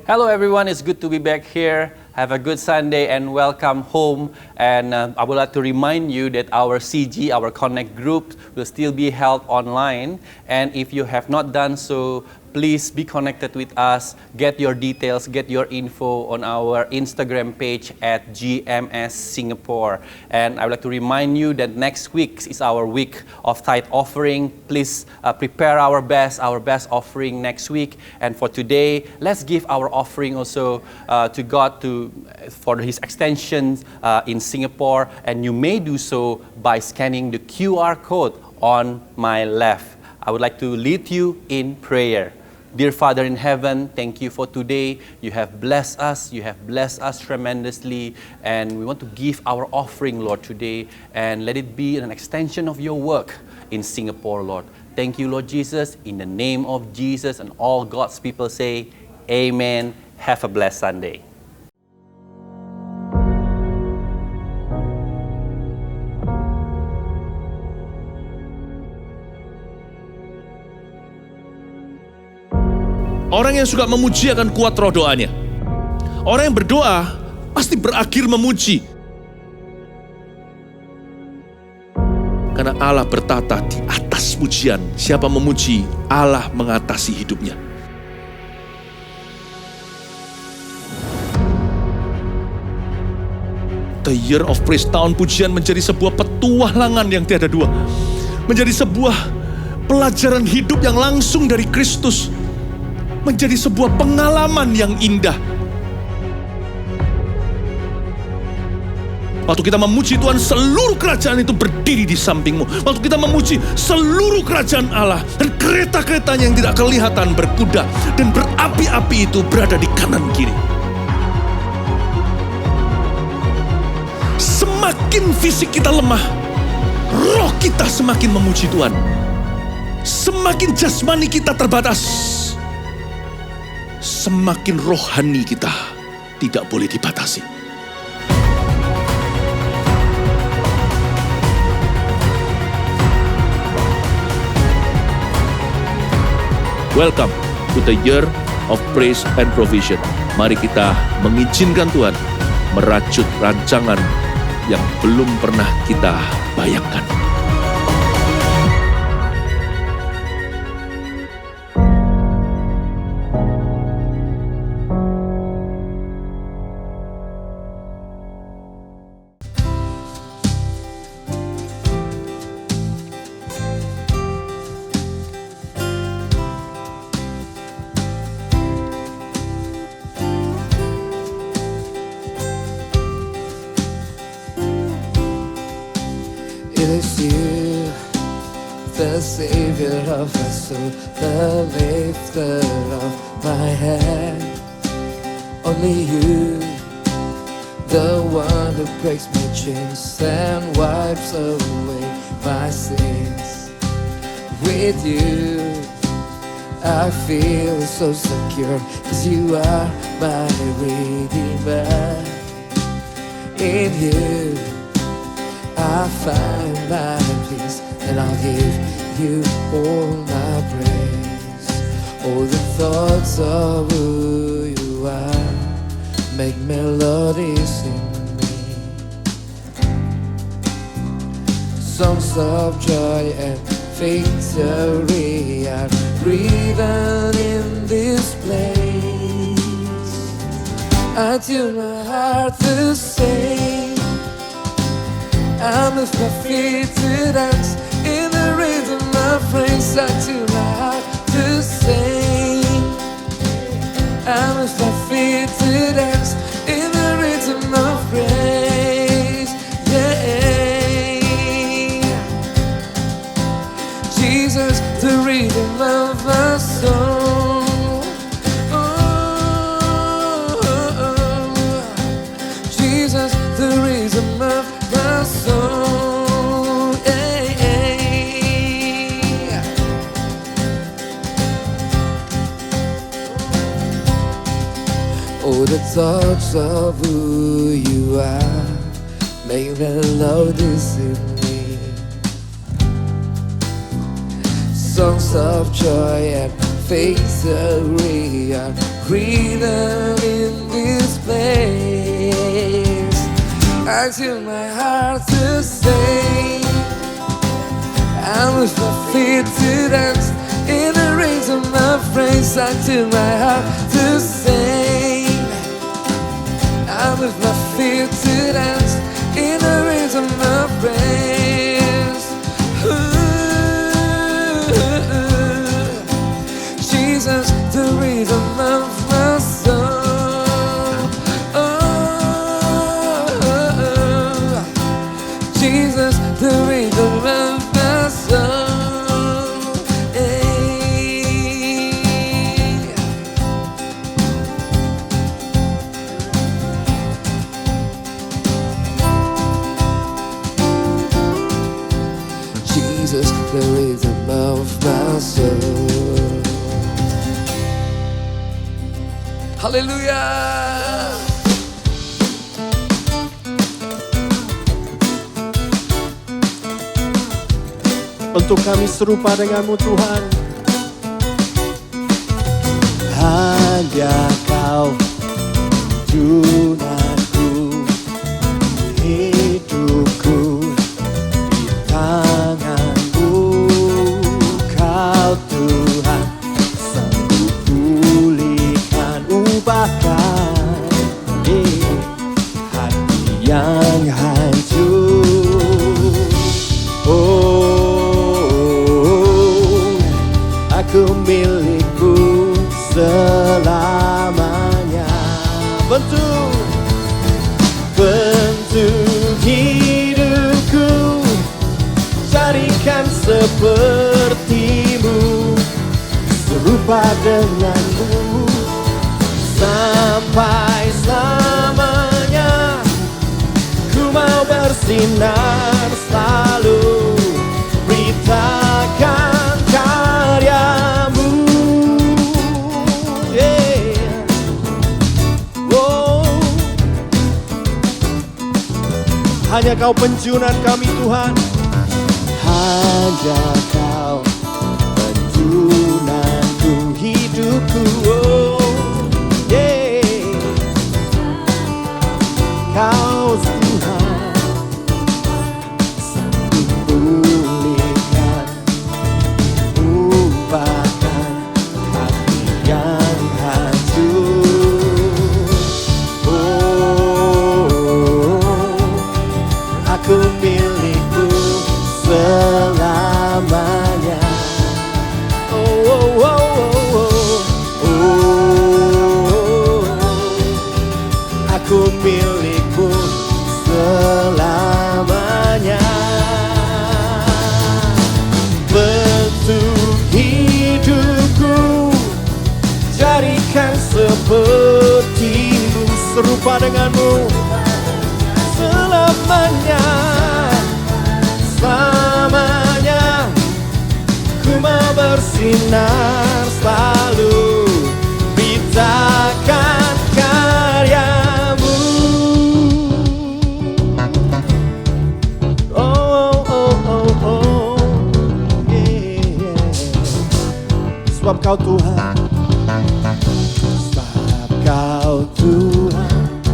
Hello everyone, it's good to be back here. Have a good Sunday and welcome home. And I would like to remind you that our CG, our Connect group, will still be held online. And if you have not done so, please be connected with us. Get your details, get your info on our Instagram page at GMS Singapore. And I would like to remind you that next week is our week of tithe offering. Please prepare our best offering next week. And for today, let's give our offering also to God for His extension in Singapore. And you may do so by scanning the QR code on my left. I would like to lead you in prayer. Dear Father in heaven, thank you for today. You have blessed us. You have blessed us tremendously. And we want to give our offering, Lord, today. And let it be an extension of your work in Singapore, Lord. Thank you, Lord Jesus. In the name of Jesus, and all God's people say, Amen. Have a blessed Sunday. Orang yang suka memuji akan kuat roh doanya. Orang yang berdoa pasti berakhir memuji. Karena Allah bertata di atas pujian. Siapa memuji, Allah mengatasi hidupnya. The Year of Praise, tahun pujian, menjadi sebuah petualangan yang tiada dua. Menjadi sebuah pelajaran hidup yang langsung dari Kristus. Menjadi sebuah pengalaman yang indah. Waktu kita memuji Tuhan, seluruh kerajaan itu berdiri di sampingmu. Waktu kita memuji, seluruh kerajaan Allah dan kereta-keretanya yang tidak kelihatan berkuda dan berapi-api itu berada di kanan kiri. Semakin fisik kita lemah, roh kita semakin memuji Tuhan. Semakin jasmani kita terbatas, semakin rohani kita tidak boleh dibatasi. Welcome to the Year of Praise and Provision. Mari kita mengizinkan Tuhan merajut rancangan yang belum pernah kita bayangkan. It is you, the Savior of my soul, the lifter of my head. Only you, the one who breaks my chains and wipes away my sins. With you, I feel so secure, 'cause you are my Redeemer. In you, I find my peace, and I'll give you all my praise. All the thoughts of who you are make melodies in me. Songs of joy and victory are breathing in this place. I tune my heart to sing, I lift my feet to dance in the rhythm of praise. I tune my heart to sing, I lift my feet to dance in the rhythm of praise. Yeah, Jesus, the rhythm of my soul. Jesus, the rhythm of my soul. Oh, the thoughts of who you are make melodies in me. Songs of joy and victory are freedom in this place. I tune my heart to sing, I move my feet to dance in the rhythm of praise. I tune my heart to sing, I move my feet to dance in the rhythm of praise. Ooh, Jesus, the rhythm of my soul. Oh, Jesus, the rhythm of my soul. Hey. Jesus, the rhythm of my soul. Hallelujah. Untuk kami serupa denganmu Tuhan. Hanya Kau tunanku, hidupku di tangan-Mu. Kau Tuhan sanggup pulihkan, ubahkan hati yang hancur. Aku milikmu selamanya. Bentuk hidupku, jadikan sepertimu, serupa denganmu sampai selamanya. Ku mau bersinar selalu, beritakan karyamu. Hanya Kau penjunan kami Tuhan. Hanya Kau penjunanku, hidupku. Kau Tuhan sanggup pulihkan, ubahkan hati yang hancur. Aku milikmu selamanya. Aku milikmu selamanya. Bentuk hidupku, jadikan sepertimu, serupa denganmu selamanya. Selamanya ku mau bersinar selalu, beritakan karyamu. Sebab Kau Tuhan, sebab Kau Tuhan,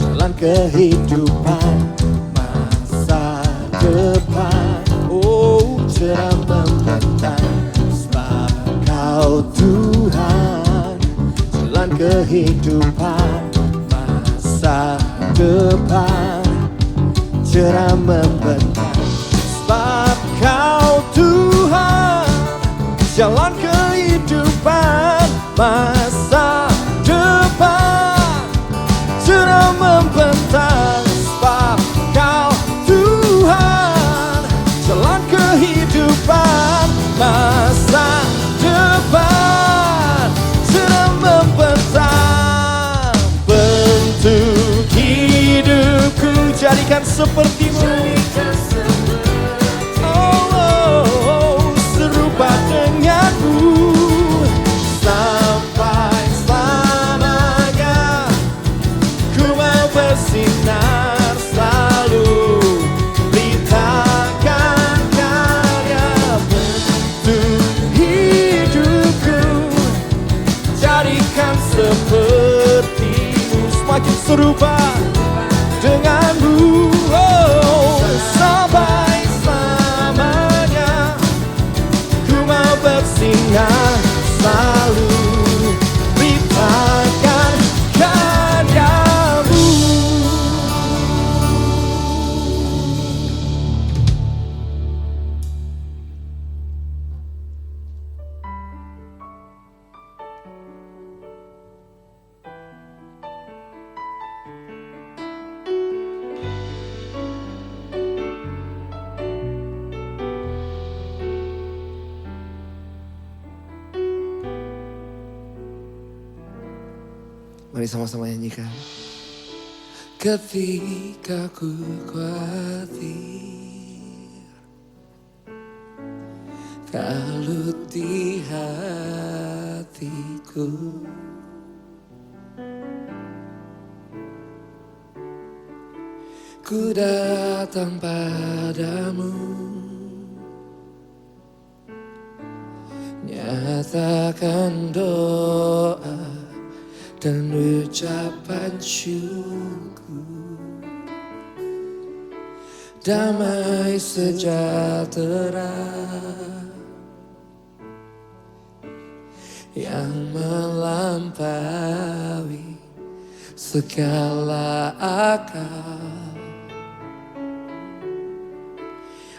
jalan kehidupan masa depan. Oh, cerah membentang. Sebab Kau Tuhan, jalan kehidupan masa depan, cerah membentang. Sebab Kau Tuhan, jalan kehidupan masa depan, cerah membentang. Sebab Kau Tuhan, jalan kehidupan masa depan, cerah membentang. Bentuk hidupku, jadikan sepertimu. Serupa denganmu sampai selamanya. Ku mau bersinar selalu, beritakan karya. Bentuk hidupku, jadikan Mari sama-sama nyanyikan. Ketika ku khawatir, kalut di hatiku, ku datang padamu, nyatakan doa dan ucapan syukur. Damai sejahtera yang melampaui segala akal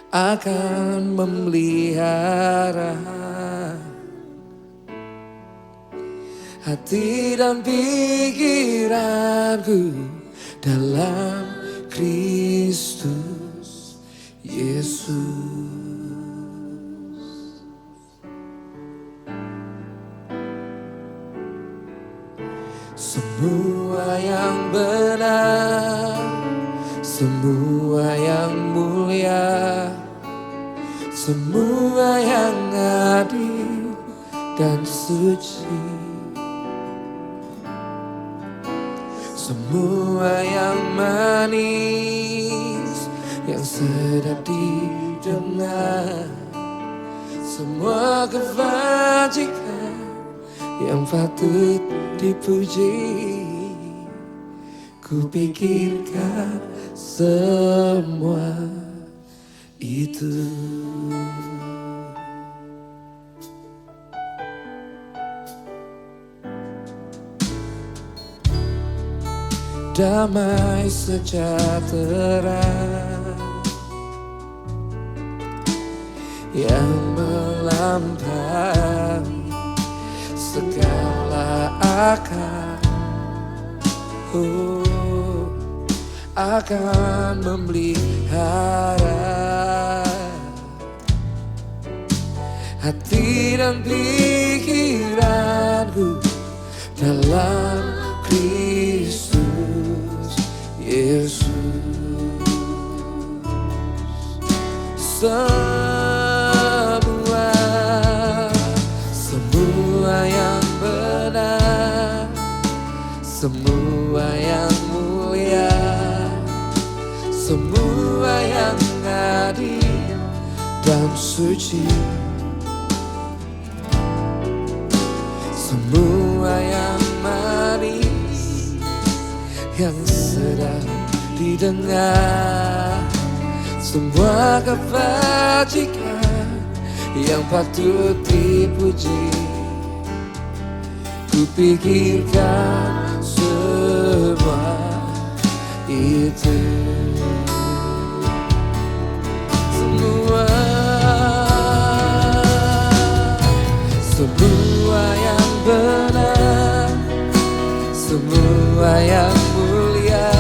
akan memelihara hati dan pikiranku dalam Kristus Yesus. Semua yang benar, semua yang mulia, semua yang adil dan suci, semua yang manis, yang sedap didengar, semua kebajikan yang patut dipuji, ku pikirkan semua itu. Damai sejahtera yang melampaui segala akal, akan memelihara hati dan pikiranku dalam Kristus Yesus. Semua yang benar, semua yang mulia, semua yang adil dan suci, semua yang manis, yang sedap didengar, semua kebajikan yang patut dipuji, ku pikirkan semua itu. Semua yang benar, semua yang mulia,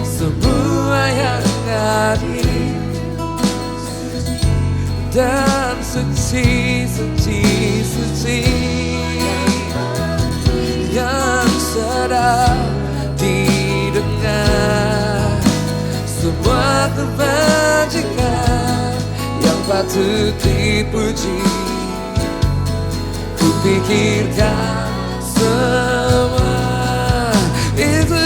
semua yang adil dan suci, yang sedap didengar, semua kebajikan yang patut dipuji, ku pikirkan semua itu.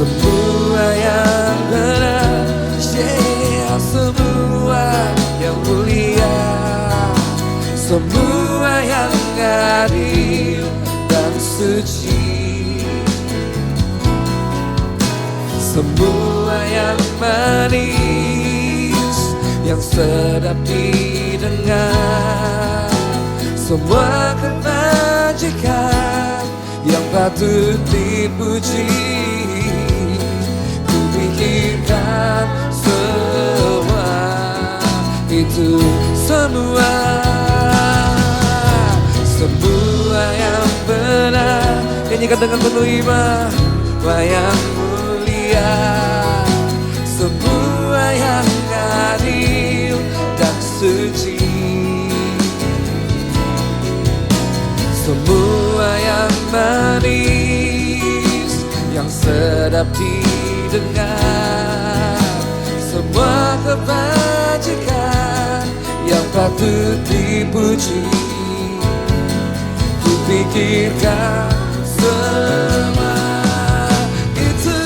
Semua yang benar, semua yang mulia, semua yang adil dan suci, semua yang manis, yang sedap didengar, semua kebajikan yang patut dipuji, ku pikirkan semua itu. Semua yang benar, nyanyikan dengan penuh iman, semua yang mulia, semua yang adil dan suci, manis yang sedap didengar, semua kebajikan yang patut dipuji. Kupikirkan semua itu.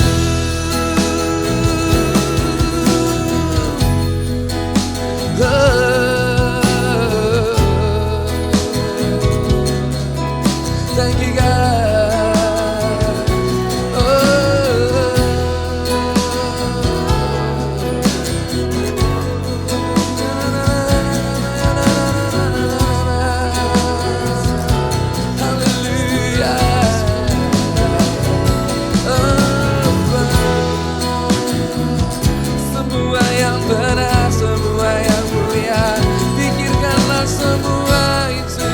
Thank you God. Hallelujah. Semua yang benar, semua yang mulia, pikirkanlah semua itu.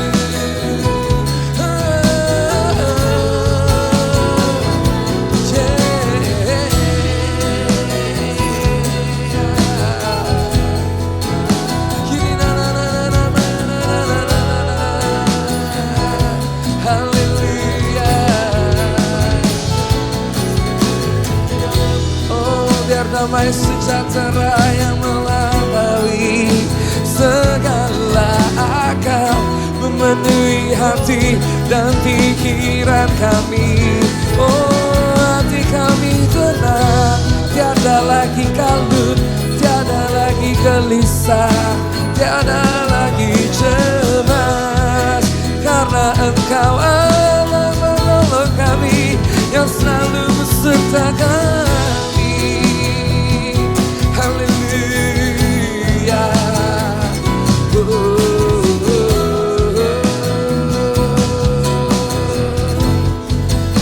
Damai sejahtera yang melampaui segala akal memenuhi hati dan pikiran kami. Oh, hati kami tenang, tiada lagi kalut, tiada lagi gelisah, tiada lagi cemas, karena Engkau Allah menolong kami yang selalu beserta kami.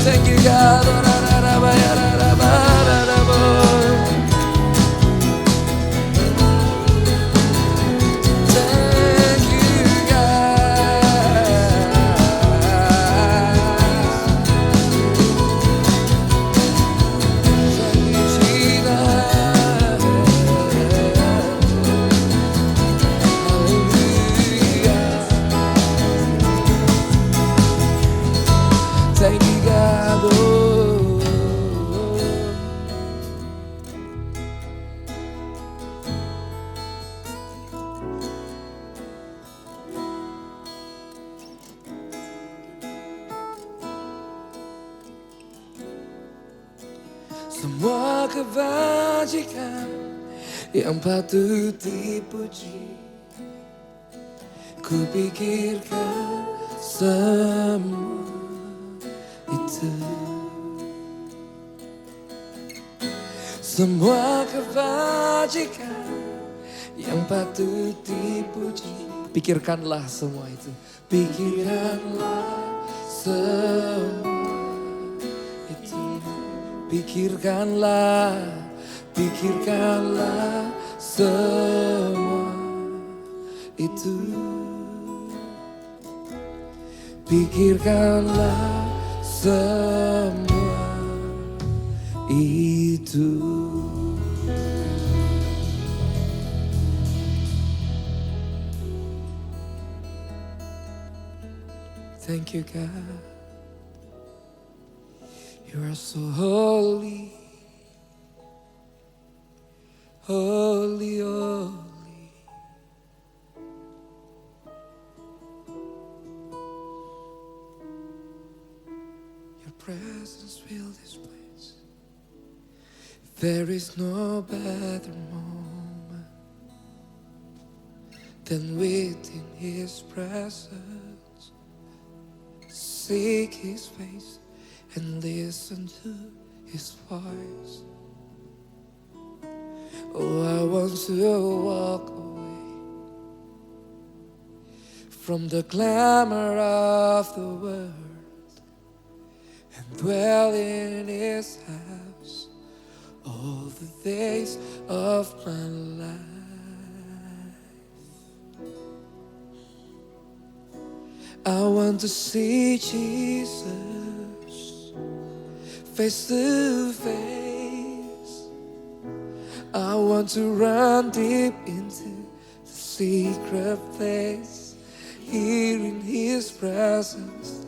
Thank you God. Thank you God. Thank you Jesus. Hallelujah. Thank you God. Semua kebajikan yang patut dipuji, kupikirkan semua itu. Semua kebajikan yang patut dipuji, pikirkanlah semua itu. Pikirkanlah semua itu. Pikirkanlah, pikirkanlah semua itu. Pikirkanlah semua itu. Thank you God. You are so holy, holy, holy. Your presence fills this place. There is no better moment than within His presence. Seek His face and listen to His voice. Oh, I want to walk away from the glamour of the world and dwell in His house all the days of my life. I want to see Jesus face to face. I want to run deep into the secret place. Here in His presence,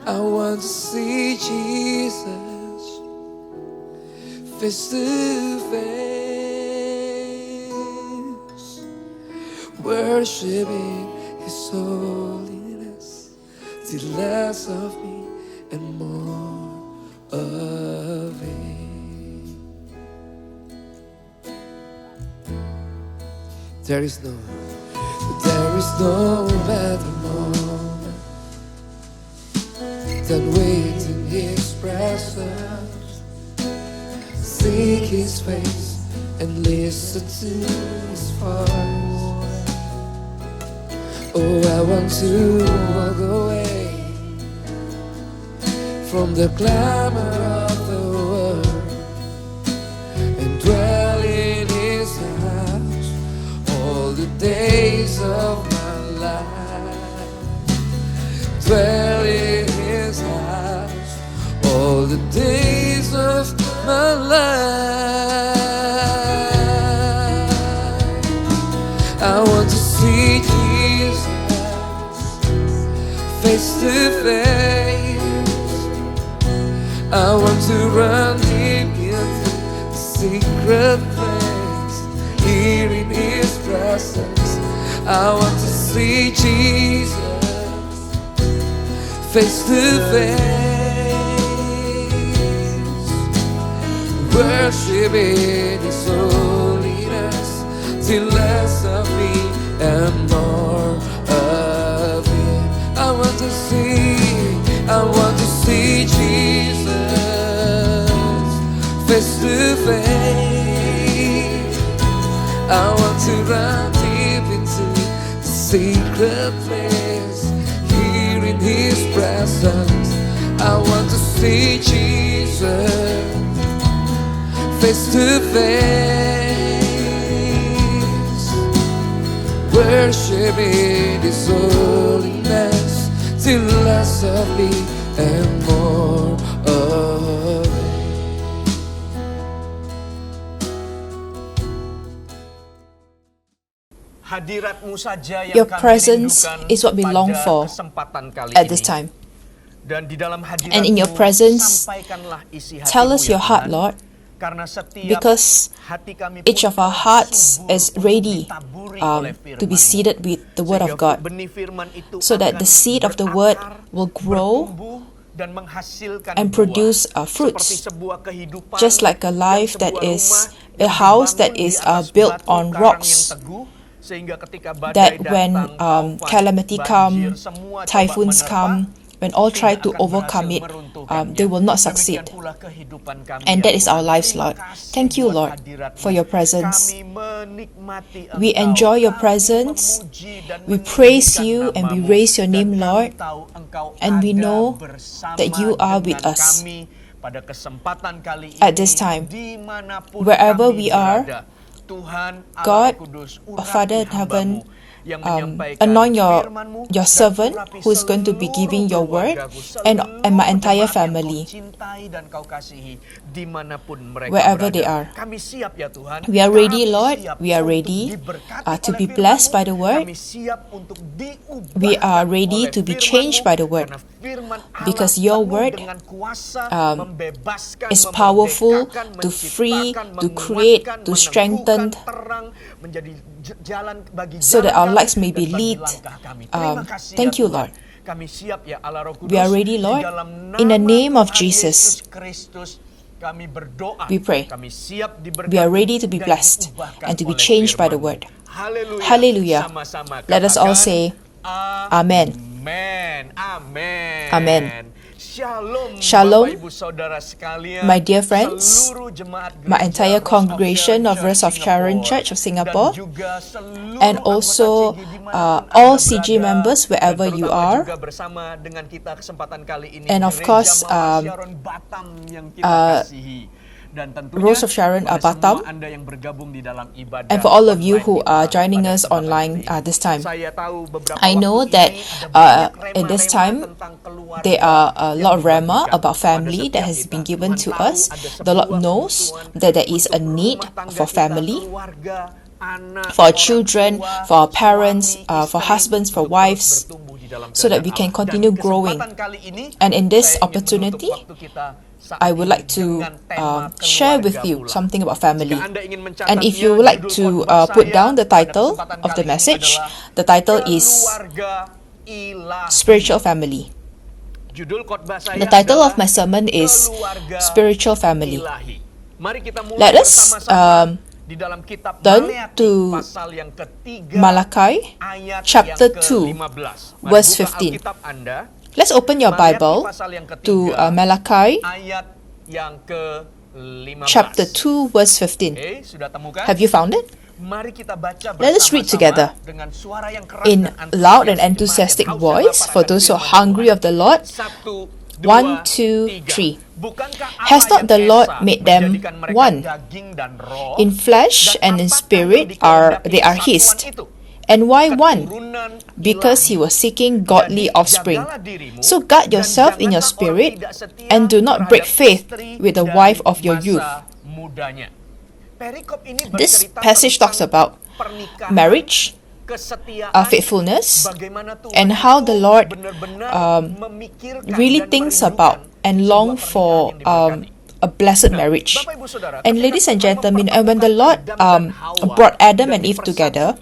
I want to see Jesus face to face, worshiping His holiness, till less of me and more of Him. There is no better moment than wait in His presence, seek His face and listen to His voice. Oh, I want to walk away from the clamor of the world and dwell in His house all the days of my life. Dwell in His house all the days of my life. I want to see Jesus face to face. I want to run deep into the secret place, here in His presence. I want to see Jesus face to face, worship in His holiness, till less of me and more of Him. I want to see Jesus face to face. I want to run deep into the secret place, here in His presence. I want to see Jesus face to face, worship in His holiness, till less of me and more of Him. Hadirat-Mu saja yang Your kami presence rindukan is what we long pada for kesempatan kali at this ini. time. Dan di dalam And in your hadirat-Mu, presence, sampaikanlah isi tell hati-Mu us ya your heart, Tuhan. Lord, Karena setiap because hati kami each pun of our telah hearts subur is untuk ready ditaburi oleh to be firman-Mu. seeded with the Word of Sehingga God, benih firman itu so that akan the seed of the Word berakar, will grow bertumbuh, dan menghasilkan and buah. produce Seperti fruits, sebuah kehidupan just like a yang life that sebuah is rumah a yang house that dibangun is di atas built batu on karang rocks, yang teguh, sehingga ketika badai that when datang, taufan, calamity banjir, come, semua coba typhoons menerpa, come, when all try tidak to akan overcome berhasil it, meruntuhkannya. they will not Demikian succeed. pula kehidupan kami, And ya that is our Tuhan. lives, Terima Lord. kasih Thank you, buat Lord, hadirat-Mu. for your presence. Kami menikmati We Engkau. enjoy your Kami presence. memuji dan We praise meninggikan you and we nama-Mu. raise your Dan name, kami Lord. tahu Engkau And we ada know bersama that you are with dengan us kami pada kesempatan kali ini, at this time. dimanapun Wherever kami we are, berada. Tuhan God, Allah Kudus, our Father in heaven, yang menyampaikan anoint firman-Mu your dan servant urapi who is going to be seluruh giving your word keluargaku, and my seluruh entire jemaat yang family, Kau cintai dan Kau kasihi dimanapun mereka wherever berada. they are. Kami siap ya Tuhan. We are ready, Kami Lord. siap We are untuk ready diberkati to oleh be blessed by firman-Mu. the word. Kami siap untuk diubahkan We are ready oleh to be firman-Mu, changed by the word. karena firman Allah Because your penuh word dengan kuasa, membebaskan, is powerful memerdekakan, to free, menciptakan, to create, menguatkan, to meneguhkan, strengthen, terang, menjadi jalan bagi so that jalan our kami lives may dan be bagi lead. langkah kami. Terima kasih Thank ya you, Tuhan. Lord. Kami siap ya Allah Roh Kudus. We are ready, Lord. Di dalam In the nama name of Tuhan Jesus, Yesus Kristus, kami berdoa. we pray. Kami siap diberkati. We are ready to be dan blessed diubahkan and to be oleh changed by the firman-Mu. word. Haleluya. Hallelujah. Sama-sama Let us all katakan, say, Amen. Amen. Amen. Amen. Shalom, Shalom, Bapak Ibu Saudara sekalian, my dear friends, seluruh jemaat my gereja entire congregation of Rose of Sharon Church of Singapore, dan juga seluruh and anggota also CG dimanapun all Anda CG berada, members wherever dan you terutama are. juga bersama dengan kita kesempatan kali ini, And of Gereja course, Mawar Sharon Batam yang kita kasihi. Dan tentunya Rose of Sharon pada Batam, semua Anda yang bergabung di dalam ibadah and for all of you online who kita are joining pada us kesempatan online kali ini. this time. Saya tahu beberapa I know waktu that ini ada banyak in this rema-rema time tentang keluarga there are a yang lot of rema dibagikan about kepada family that setiap has kita. been given Tuhan to tahu us. ada The Lord sebuah knows kebutuhan that there is a untuk need rumah tangga for kita, family, keluarga, anak, for our orang children, tua, for our parents, suami, for istri, husbands, for untuk terus wives, bertumbuh di so that we can continue growing. And in this opportunity, I would like to share with you something about family. And if you would like to put down the title of the message, the title is Spiritual Family. The title of my sermon is Spiritual Family. Let us turn to Malachi chapter 2, verse 15. Let's open your Bible to Malachi chapter 2, verse 15. Have you found it? Let us read together in loud and enthusiastic voice for those who are hungry of the Lord. 1, 2, 3. Has not the Lord made them one? In flesh and in spirit they are His. And why one? Because He was seeking godly offspring. So guard yourself in your spirit and do not break faith with the wife of your youth. This passage talks about marriage, faithfulness, and how the Lord really thinks about and long for a blessed marriage. And ladies and gentlemen, and when the Lord brought Adam and Eve together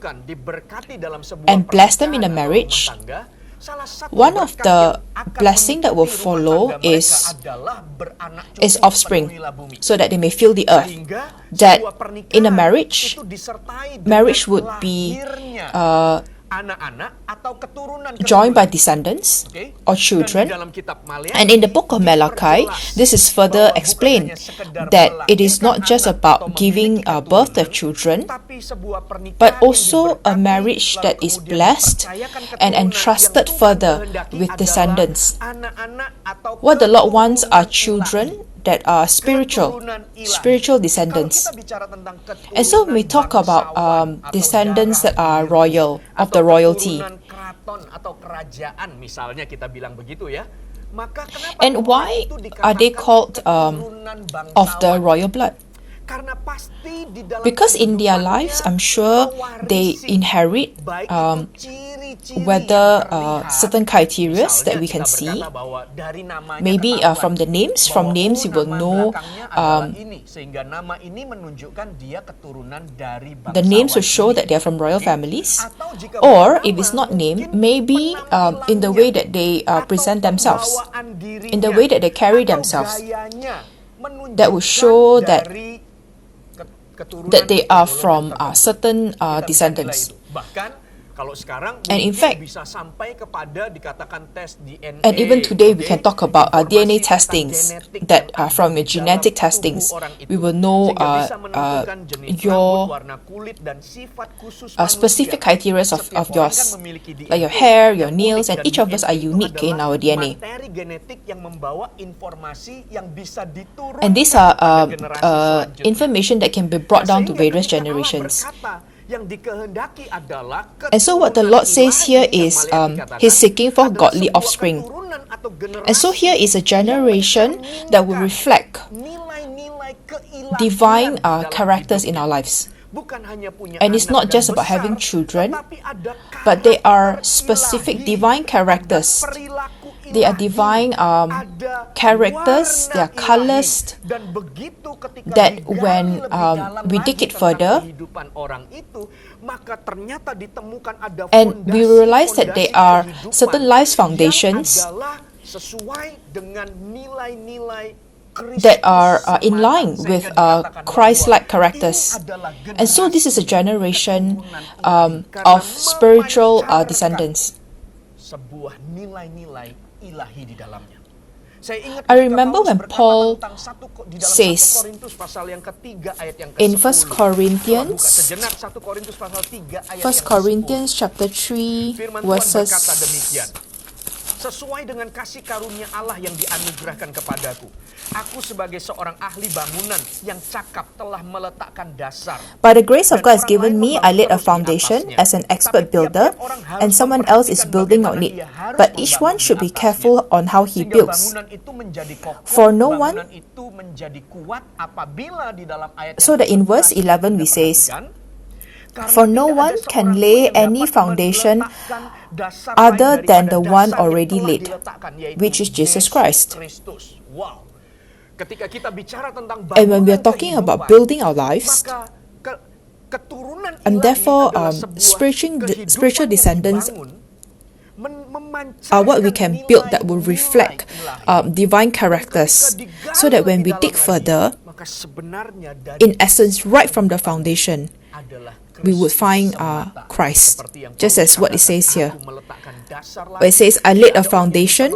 and blessed them in a marriage, one of the blessing that will follow is offspring, so that they may fill the earth. That in a marriage would be joined by descendants or children. And in the book of Malachi, this is further explained that it is not just about giving birth to children, but also a marriage that is blessed and entrusted further with descendants. What the Lord wants are children that are spiritual descendants. And so we talk about descendants that are royal, of the royalty. And why are they called of the royal blood? Because in their lives, I'm sure they inherit whether certain criteria that we can see. Maybe from the names. From names you will know the names will show that they are from royal families. Or if it's not named, maybe in the way that they present themselves, in the way that they carry themselves, that will show that they are from certain descendants. And in fact, and even today we can talk about DNA testings that are from your genetic testings. We will know your specific criteria of yours, like your hair, your nails, and each of us are unique in our DNA. And these are information that can be brought down to various generations. And so what the Lord says here is He's seeking for godly offspring. And so here is a generation that will reflect divine characters in our lives. And it's not just about having children, but they are specific divine characters. They are divine characters, they are colors that when we dig it further, and we realize that there are certain life foundations that are in line with Christ-like characters. And so this is a generation of spiritual descendants. I remember when Paul says in 1 Corinthians chapter 3 verses sesuai dengan kasih karunia Allah yang dianugerahkan kepadaku. Aku sebagai seorang ahli bangunan yang cakap telah meletakkan dasar. By the grace of God has given me, I laid a foundation as an expert builder, and someone else is building on it. But each one should be careful on how he builds. For no one. So that in verse 11 we says, For no one can lay any foundation other than the one already laid, which is Jesus Christ. And when we are talking about building our lives, and therefore spiritual descendants are what we can build that will reflect divine characters, so that when we dig further, in essence, right from the foundation, we would find Christ, just as what it says here. Where it says, I laid a foundation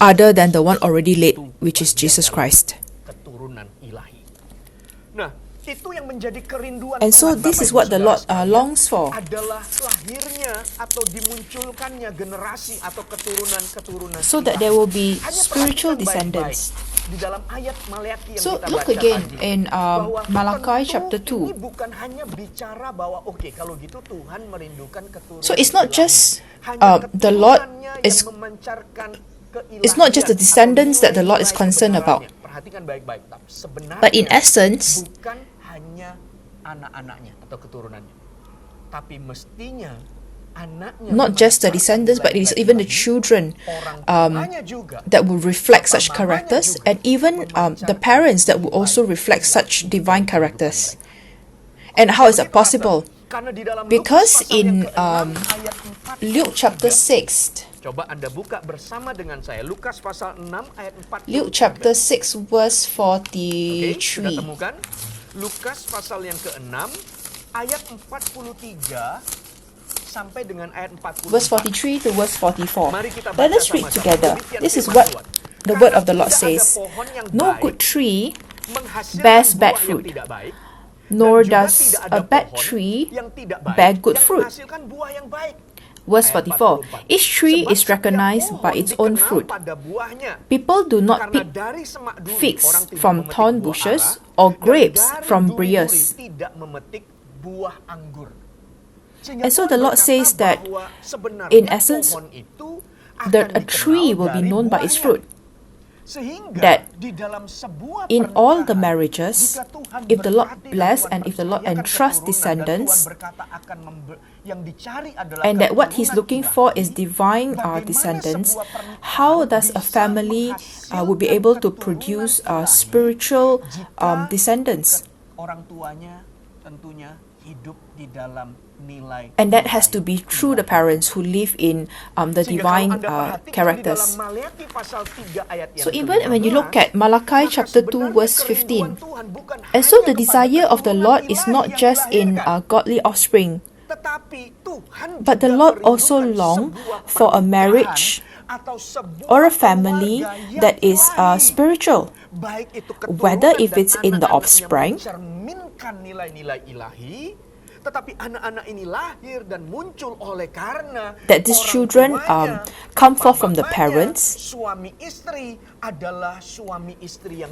other than the one already laid, which is Jesus Christ. And so this is what the Lord longs for. So that there will be spiritual descendants. So look again in Malachi chapter 2. So it's not just the Lord is. It's not just the descendants that the Lord is concerned about. But in essence, not just the descendants, but it is even the children that will reflect such characters, and even the parents that will also reflect such divine characters. And how is that possible? Because in Luke chapter 6, Luke chapter 6 verse 43. Lukas pasal yang ke-6 ayat 43 sampai dengan ayat 44. Verse 43 to verse 44. Let us read together. This is what the word of the Lord says. No good tree bears bad fruit, nor does a bad tree bear good fruit. Verse 44. Each tree is recognized by its own fruit. People do not pick figs from thorn bushes or grapes from briars. And so the Lord says that, in essence, that a tree will be known by its fruit. That in all the marriages, if the Lord bless and if the Lord entrusts descendants, and that what He's looking for is divine descendants, how does a family will be able to produce spiritual descendants? And that has to be through the parents who live in the divine characters. So even when you look at Malachi chapter 2 verse 15, and so the desire of the Lord is not just in godly offspring, but the Lord also longs for a marriage or a family that is spiritual, whether if it's in the offspring, that these children come forth from the parents,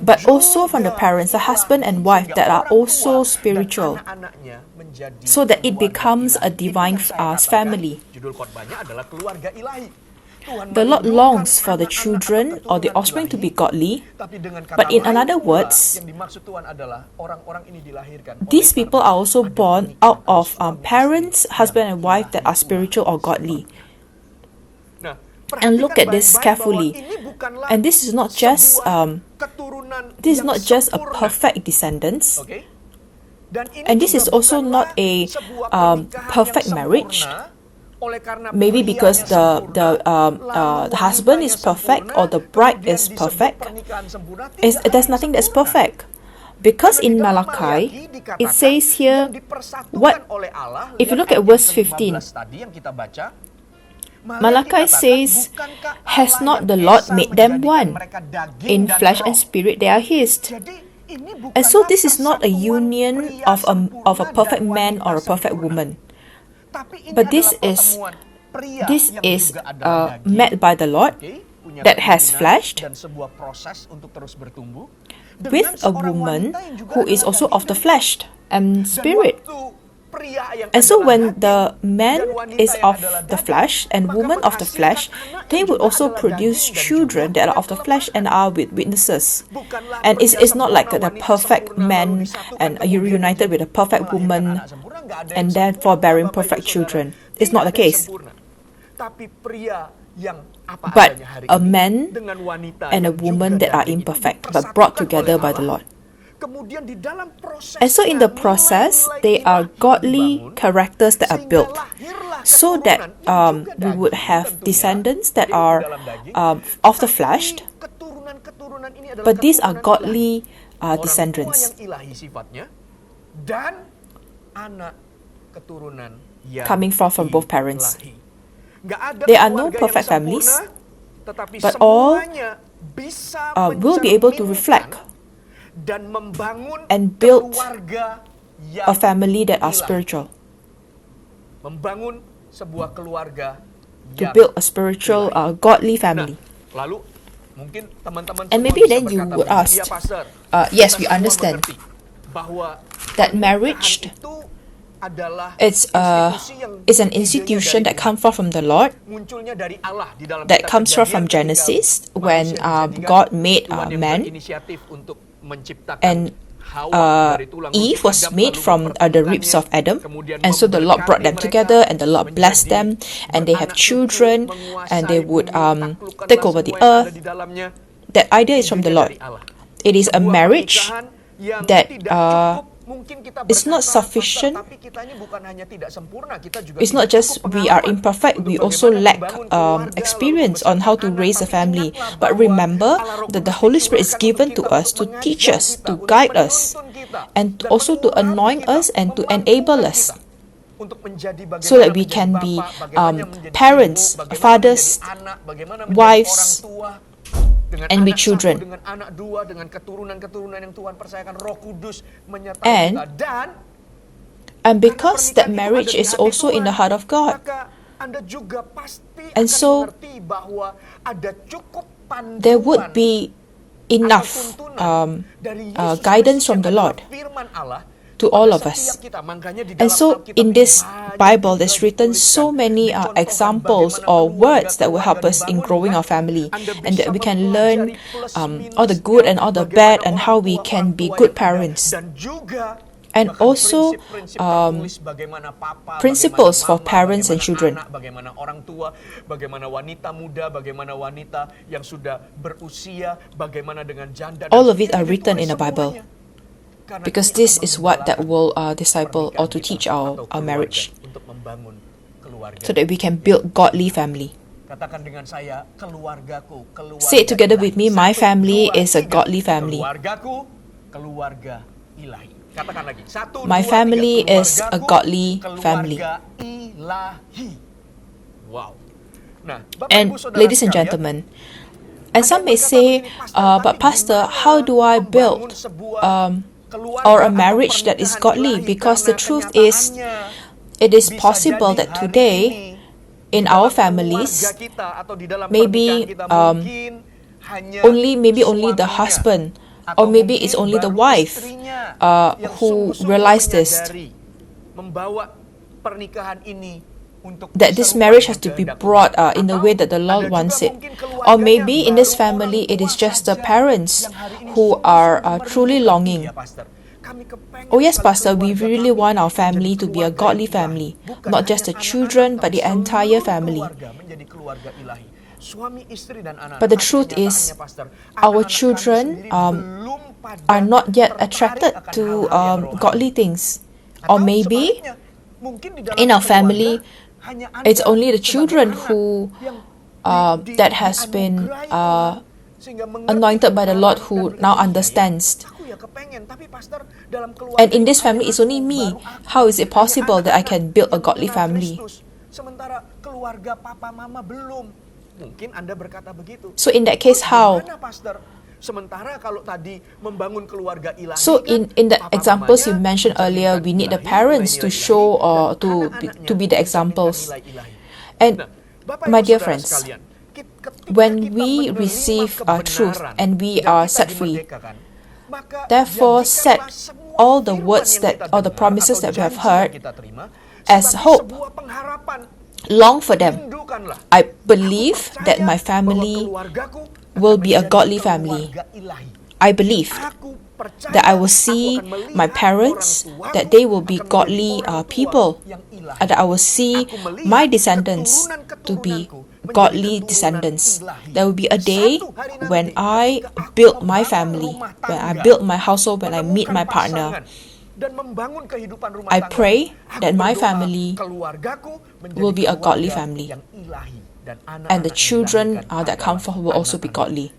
but also from the parents, the husband and wife that are also spiritual, so that it becomes a divine family. The Lord longs for the children or the offspring to be godly, but in other words, these people are also born out of parents, husband and wife that are spiritual or godly. And look at this carefully. And this is not just a perfect descendants, and this is also not a perfect marriage. Maybe because the husband is perfect or the bride is perfect. There's nothing that's perfect. Because in Malachi, it says here, if you look at verse 15, Malachi says, has not the Lord made them one? In flesh and spirit they are His. And so this is not a union of a perfect man or a perfect woman. But this is met by the Lord that has flesh with a woman who is also of the flesh and spirit. And so when the man is of the flesh and woman of the flesh, they would also produce children that are of the flesh and are with witnesses. And it's not like the perfect man and you're united with a perfect woman and therefore bearing perfect children. It's not the case. But a man and a woman that are imperfect but brought together by the Lord. And so in the process, they are godly characters that are built so that we would have descendants that are of the flesh, but these are godly descendants coming forth from both parents. There are no perfect families, but all will be able to reflect and build a family that are spiritual. To build a spiritual, godly family. And maybe then you would ask, yes, we understand that marriage is an institution that comes forth from the Lord, that comes forth from Genesis when God made man, and Eve was made from the ribs of Adam, and so the Lord brought them together and the Lord blessed them, and they have children and they would take over the earth. That idea is from the Lord. It is a marriage that it's not sufficient. It's not just we are imperfect, we also lack experience on how to raise a family. But remember that the Holy Spirit is given to us to teach us, to guide us, and also to anoint us and to enable us, so that we can be parents, fathers, wives, and with children. And because that marriage is also in the heart of God, and so there would be enough guidance from the Lord to all of us. And so in this Bible, there's written so many examples or words that will help us in growing our family, and that we can learn all the good and all the bad and how we can be good parents. And also principles for parents and children. All of it are written in the Bible, because this is what that will disciple or to teach our marriage, so that we can build godly family. Say it together with me, my family is a godly family. My family is a godly family. And ladies and gentlemen, and some may say, but Pastor, how do I build or a marriage that is godly? Because the truth is, it is possible that today in our families, maybe only the husband, or maybe it's only the wife who realize this, that this marriage has to be brought in the way that the Lord wants it. Or maybe in this family it is just the parents who are truly longing. Oh yes, Pastor, we really want our family to be a godly family, not just the children but the entire family. But the truth is, our children are not yet attracted to godly things. Or maybe in our family, it's only the children who that has been anointed by the Lord who now understands. And in this family, it's only me. How is it possible that I can build a godly family? So in that case, how? So in the examples you mentioned earlier, we need the parents to show or to be the examples. And my dear friends, when we receive truth and we are set free, therefore set all the words that or the promises that we have heard as hope. Long for them. I believe that my family will be a godly family. I believe that I will see my parents, that they will be godly people, and that I will see my descendants to be godly descendants. There will be a day when I build my family, when I build my household, when I meet my partner. I pray that my family will be a godly family, and the children that come forth will also be godly.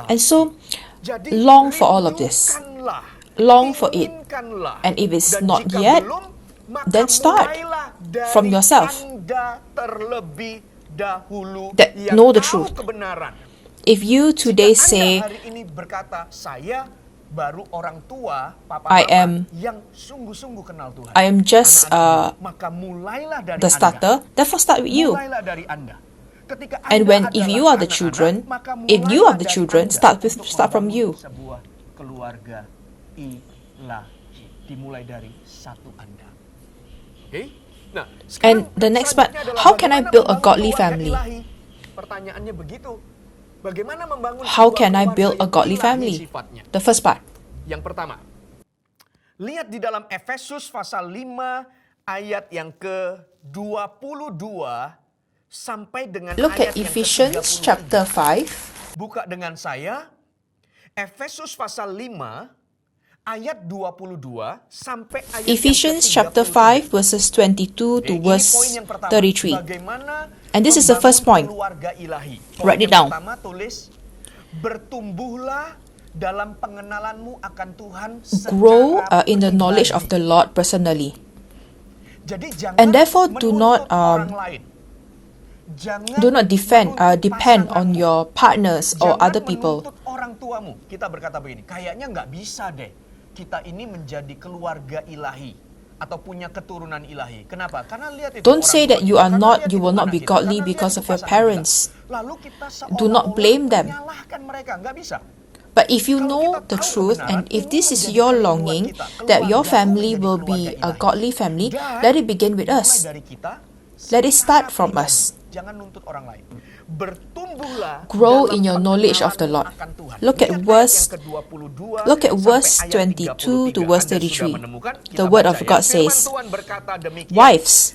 And so, long for all of this. Long for it. And if it's not yet, then start from yourself. That know the truth. If you today say, I am just the starter, therefore start with you. And if you are the children, start from you. And the next part, how can I build a godly family? How can I build a godly family? The first part. Yang pertama, lihat di dalam Efesus pasal 5 ayat yang ke-22 sampai dengan Look ayat at Ephesians chapter 5. Buka dengan saya, Efesus pasal 5 ayat 22 sampai ayat Ephesians chapter 5 verses 22 to verse 33. And this is the first point. Write it down. Pertama tulis, bertumbuhlah dalam pengenalanmu akan Tuhan Grow in the knowledge of the Lord personally. Jadi jangan And therefore do not orang lain. depend on your partners or other people. Menuntut orang tuamu. Kita berkata begini, kayaknya nggak bisa deh kita ini menjadi keluarga ilahi atau punya keturunan ilahi. Kenapa? Karena lihat itu. Don't say that you will not be godly because of your parents. Do not blame them. Mereka nggak bisa. But if you know the truth, and if this is your longing, that your family will be a godly family, let it begin with us. Let it start from us. Jangan nuntut orang lain. Bertumbuhlah Grow in your knowledge of the Lord. Look at verse 22 to verse 33. The word of God says, Wives,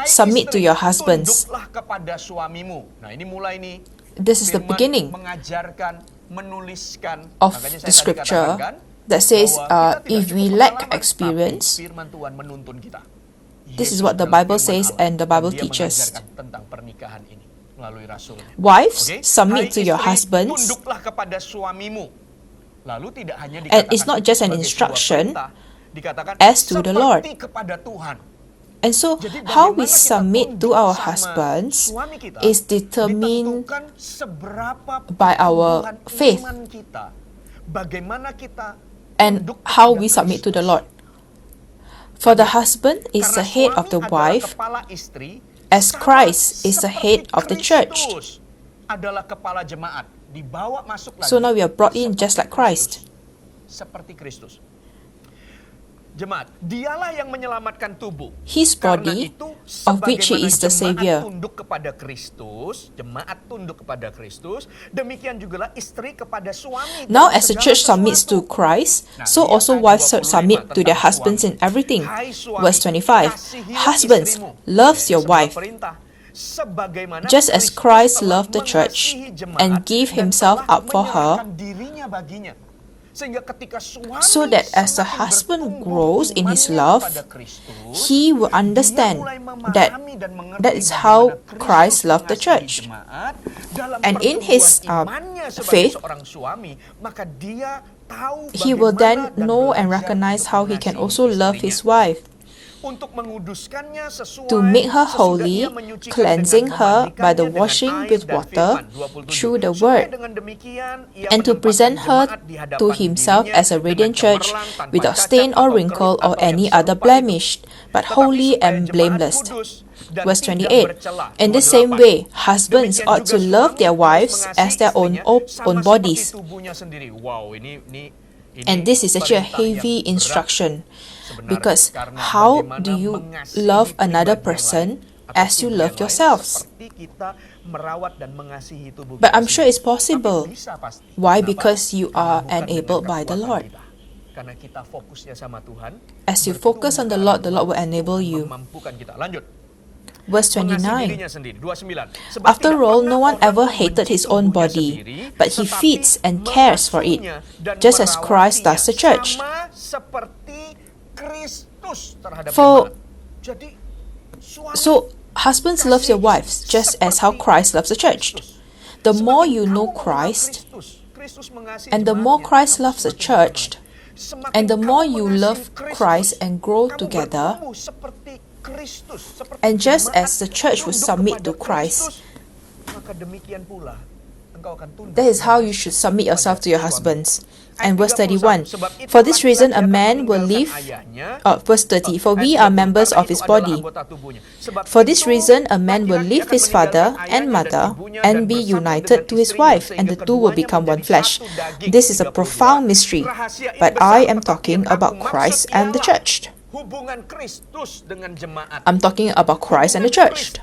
submit to your husbands. Nah, ini mulai nih. This is the beginning Mengajarkan, menuliskan of the scripture that says, if we lack experience, firman Tuhan menuntun kita. this is what the Bible says and the Bible teaches. Tentang pernikahan ini melalui rasulnya. Wives, submit to Hai your istri, husbands. tunduklah kepada suamimu. Lalu tidak hanya And dikatakan it's not just an sebagai sebuah instruction perintah, dikatakan as to the Lord. seperti kepada Tuhan. And so, Jadi how we bagaimana kita submit to tunduk our sama husbands suami kita is determined ditentukan seberapa by our pertumbuhan faith. iman kita. Bagaimana kita and tunduk how kepada we submit to the Kristus. Lord. For the husband is Karena the head of suami the adalah wife, kepala istri, as sama Christ is the seperti head of the church. Kristus adalah kepala jemaat. Dibawa masuk lagi. So now we are brought in just like Christ. Seperti Kristus. Jemaat, dialah yang menyelamatkan tubuh. His Karena body, itu, of which he sebagaimana is the Savior. Jemaat tunduk kepada Kristus, jemaat tunduk kepada Kristus, demikian jugalah istri kepada suami. Now dalam as the segala church submits to sesuatu. Christ, Nah, so dia also ayat wives 25 submit to their tentang husbands in suami. everything. Hai suami, Verse 25, kasihilah husbands, istrimu. love your Sebuah wife, perintah. Sebagaimana just as Kristus Christ telah loved the church mengasihi jemaat and gave dan himself telah up for her, menyerahkan dirinya baginya. Sehingga ketika suami so that as the semakin husband bertumbuh grows in his imannya love, kepada Kristus, he will understand dia mulai memahami that dan mengerti that is bagaimana how Kristus Christ loved the mengasihi church. jemaat. Dalam And in pertumbuhan his imannya sebagai faith, seorang suami, maka dia tahu he will bagaimana then dan know and belajar recognize untuk how he can mengasihi also love istrinya. his wife, Untuk menguduskannya sesuai to make her sesudah holy, ia menyucikan cleansing dengan her by the memandikannya washing dengan with air dan water firman. 27. through the Supaya word, dengan demikian ia and to menempatkan present her jemaat di hadapan to himself dirinya as a dengan radiant church cemerlang, tanpa without cacat stain or atau wrinkle kerut or atau yang any other serupa blemish, but Tetapi holy supaya and jemaat blameless. kudus dan Verse tidak 28. bercela. In the 28. same way, husbands Demikian ought to juga love suami their harus wives mengasihi as their own istrinya sama own seperti bodies. tubuhnya sendiri. Wow, ini And this is actually a heavy instruction, because how do you love another person as you love yourselves? But I'm sure it's possible. Why? Because you are enabled by the Lord. As you focus on the Lord will enable you. Verse 29. After all, no one ever hated his own body, but he feeds and cares for it, just as Christ does the church. So, husbands, love your wives, just as how Christ loves the church. The more you know Christ, and the more Christ loves the church, and the more you love Christ and grow together, and just as the church will submit to Christ, that is how you should submit yourself to your husbands. And verse 31, for this reason a man will leave, verse 30, for we are members of his body. For this reason a man will leave his father and mother and be united to his wife, and the two will become one flesh. This is a profound mystery, but I am talking about Christ and the church. I'm talking about Christ and the church.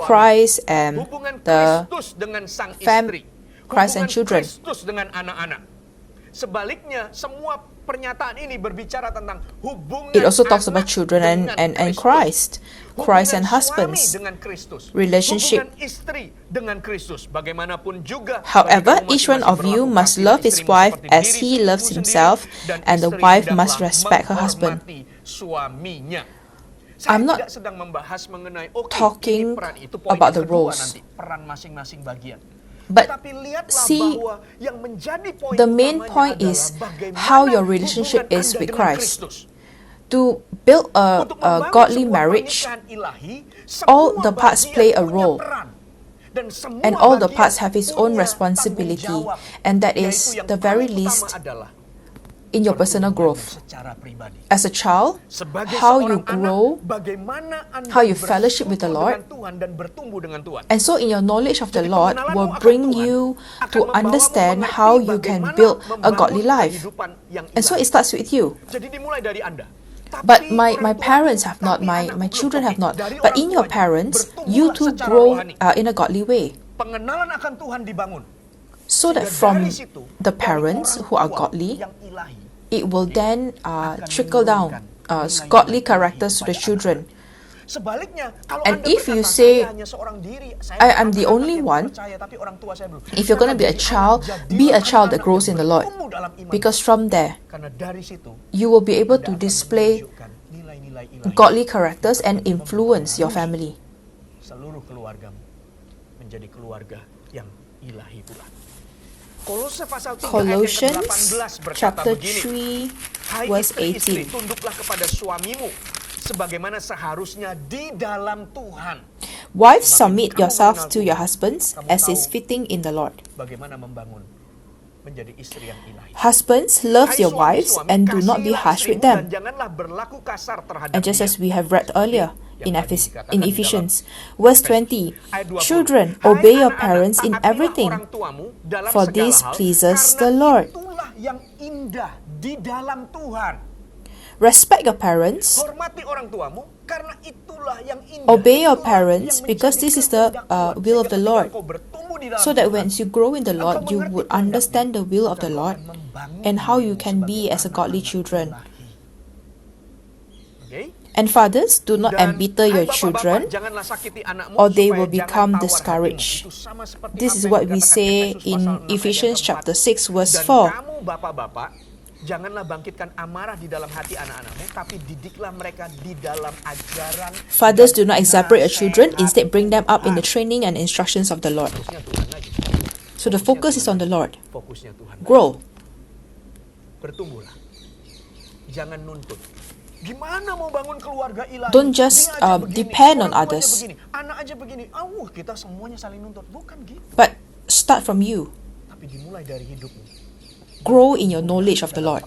Christ and the family, Christ and children. It also talks about children and Christ, Christ and husbands, relationship. However, each one of you must love his wife as he loves himself, and the wife must respect her husband. I'm not talking about the roles. But see, the main point is how your relationship is with Christ. To build a godly marriage, all the parts play a role. And all the parts have its own responsibility. And that is, the very least, in your personal growth. As a child, how you grow, how you fellowship with the Lord. And so in your knowledge of the Lord will bring you to understand how you can build a godly life. And so it starts with you. But my parents have not, my children have not. But in your parents, you too grow in a godly way. So that from the parents who are godly, it will then trickle down godly characters to the children. And if you say, I am the only one, if you're going to be a child that grows in the Lord. Because from there, you will be able to display godly characters and influence your family. Colossians chapter 3 verse 18. Wives, submit yourselves to your husbands as is fitting in the Lord. Husbands, love your wives and do not be harsh with them. And just as we have read earlier in Ephesians, verse 20, children, obey your parents in everything, for this pleases the Lord. Respect your parents. Obey your parents, because this is the will of the Lord. So that when you grow in the Lord, you would understand the will of the Lord and how you can be as a godly children. And fathers, do not embitter your children, or they will become discouraged. This is what we say in Ephesians chapter 6 verse 4. Janganlah bangkitkan amarah di dalam hati anak-anakmu, tapi didiklah mereka di dalam ajaran. Fathers, do not exasperate your children, instead bring them up in the training and instructions of the Lord. So the focus is on the Lord. Grow. Bertumbuhlah. Jangan nuntut. Gimana mau bangun keluarga ilahi? Don't just depend on others. Anak aja begini. Kita semuanya saling nuntut. Bukan gitu. But start from you. Tapi dimulai dari hidupmu. Grow in your knowledge of the Lord.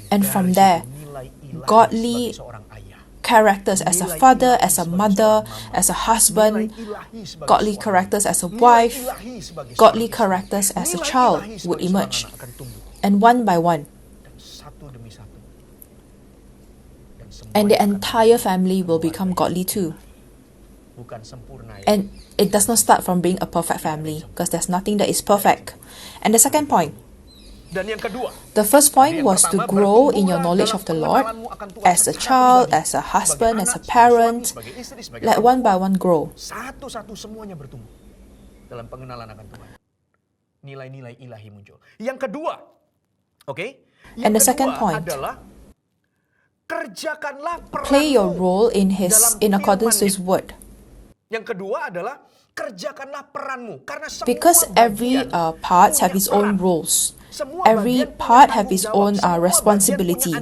And from there, godly characters as a father, as a mother, as a husband, godly characters as a wife, godly characters as a child would emerge. And one by one. And the entire family will become godly too. And it does not start from being a perfect family, because there's nothing that is perfect. And the second point, the first point was to grow in your knowledge of the Lord as a child, as a husband, as a parent. Let one by one grow. Satu-satu semuanya bertumbuh dalam pengenalan akan Tuhan. Nilai-nilai ilahi muncul. Yang kedua, oke? And the second point, adalah kerjakanlah peranmu play your role in accordance to His word. Yang kedua adalah kerjakanlah peranmu, karena semua Because every part have its own roles. Every part have its own responsibility.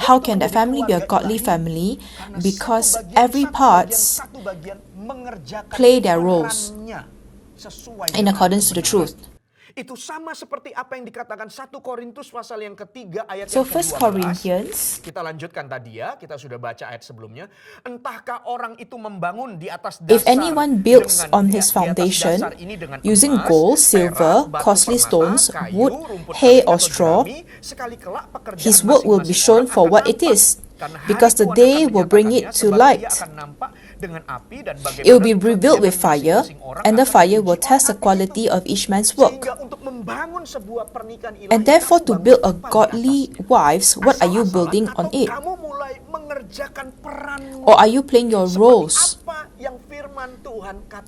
How can the family be a godly family? Because every parts play their roles in accordance to the truth. Itu sama seperti apa yang dikatakan 1 Korintus pasal yang ketiga ayat So yang 1 ke-12. Corinthians, Kita lanjutkan tadi ya, kita sudah baca ayat sebelumnya. Entahkah orang itu membangun di atas dasar if anyone builds on his foundation using gold, silver, costly stones, wood, hay, or straw, his work will be shown for what it is, because the day will bring it to light. It will be revealed with fire, and the fire will test the quality of each man's work. And therefore, to build a godly wives, what are you building on it? Or are you playing your roles?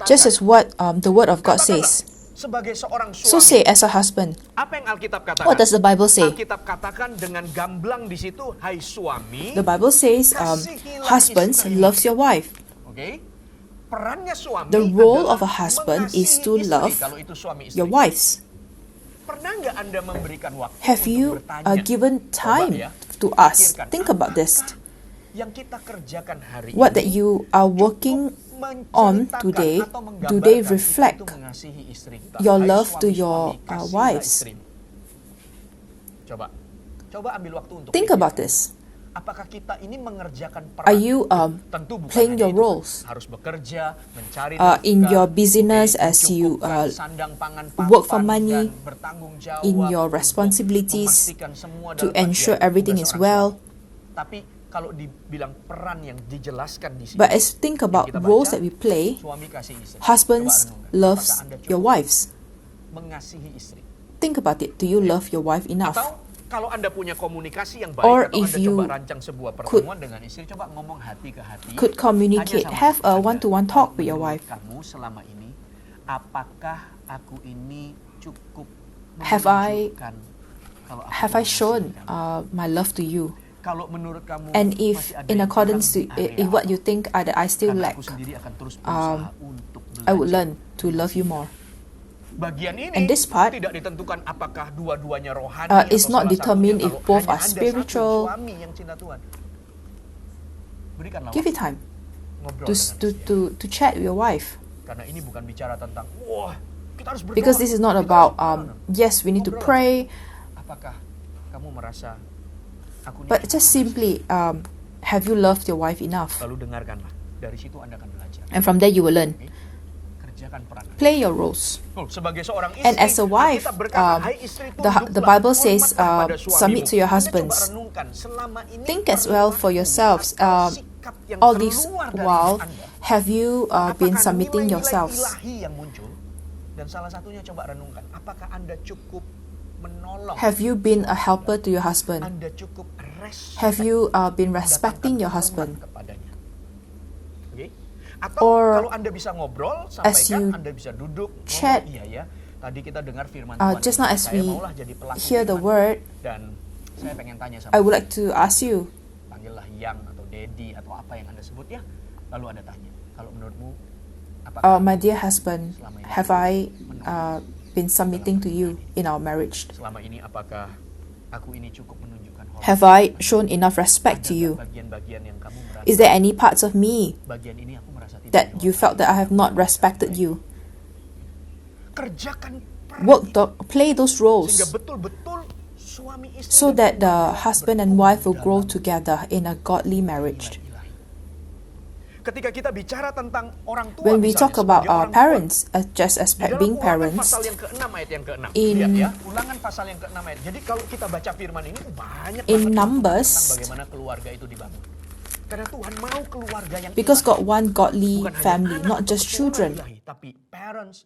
Just as what the Word of God says. So say, as a husband, what does the Bible say? The Bible says, husbands, loves your wife. The role of a husband is to love your wives. Have you given time to us? Think about this. What that you are working on today, do they reflect your love to your wives? Think about this. Are you playing your roles in your business as you work for money, in your responsibilities to ensure everything is well? But as think about roles that we play, husbands loves your wives. Think about it. Do you love your wife enough? Kalau Anda punya komunikasi yang baik, or atau if Anda you coba rancang sebuah pertemuan dengan istri, coba ngomong hati ke hati. Could communicate, have a one-to-one talk with your wife. Kamu selama ini, apakah aku ini cukup have I shown my love to you? Kalau menurut kamu, and if in accordance to if what you think that I still lack, I would learn to love you more. Bagian ini and this part tidak ditentukan apakah dua-duanya rohani is not determined if both are spiritual. Give it time to chat with your wife. Karena ini bukan bicara tentang wah, kita harus berdoa. Because this is not about yes, we need to pray. Apakah kamu merasa aku ini? But just simply have you loved your wife enough? Lalu dengarkanlah. Dari situ Anda akan belajar. And from there you will learn. Play your roles. And as a wife, the Bible says, submit to your husbands. Think as well for yourselves. All this while, have you been submitting yourselves? Have you been a helper to your husband? Have you been respecting your husband? Or kalau Anda bisa ngobrol, as you Anda bisa duduk, chat, tadi kita dengar firman Tuhan. Just now as we hear the word, dan saya pengen tanya sama I would like to ask you, panggillah Yang atau Daddy atau apa yang Anda sebut ya. Lalu Anda tanya, kalau menurutmu my dear husband, have I been submitting to you in our marriage? Selama ini apakah aku ini cukup menunjukkan hormat? Have I shown enough respect to you? Bagian-bagian yang kamu merasa, is there any parts of me bagian ini aku merasa tidak that you felt that I have not respected you? Kerjakan Play those roles sehingga betul-betul suami istri so dan that the keluarga husband and wife will grow bertumbuh together in a godly dalam marriage. nilai ilahi. Ketika kita bicara tentang orang tua, When we misalnya, talk about sebagai our orang tua, parents, just as di dalam being Ulangan parents, pasal yang ke-6 ayat yang ke-6. in- Lihat ya, Ulangan pasal yang ke-6 ayat. Jadi kalau kita baca firman ini banyak in banget Numbers, tentang bagaimana keluarga itu dibangun. Karena Tuhan mau keluarga yang because ilahi. God want godly Bukan hanya family, anak not atau just keturunan children. ilahi, tapi parents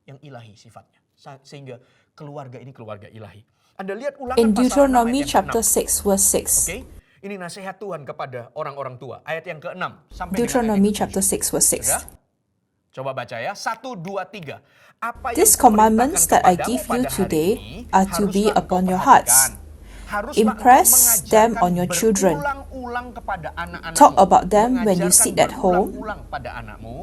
yang ilahi sifatnya. Sehingga keluarga ini keluarga ilahi. Anda lihat Ulangan In pasal 6 Deuteronomy ayat yang chapter ke-6. 6 verse 6. Oke, ini nasihat Tuhan kepada orang-orang tua. Ayat yang ke-6 sampai Deuteronomy dengan ayat chapter yang ke-7. 6 verse 6. Sudah? Coba baca ya. 1, 2, 3. Apa yang These kuperintahkan commandments that I kepadamu give you pada hari today ini, are to be haruslah upon engkau your hearts. perhatikan. Haruslah Impress engkau them mengajarkan on your children. berulang-ulang kepada anak-anakmu. Talk about them when you Mengajarkan sit at home. berulang-ulang pada anakmu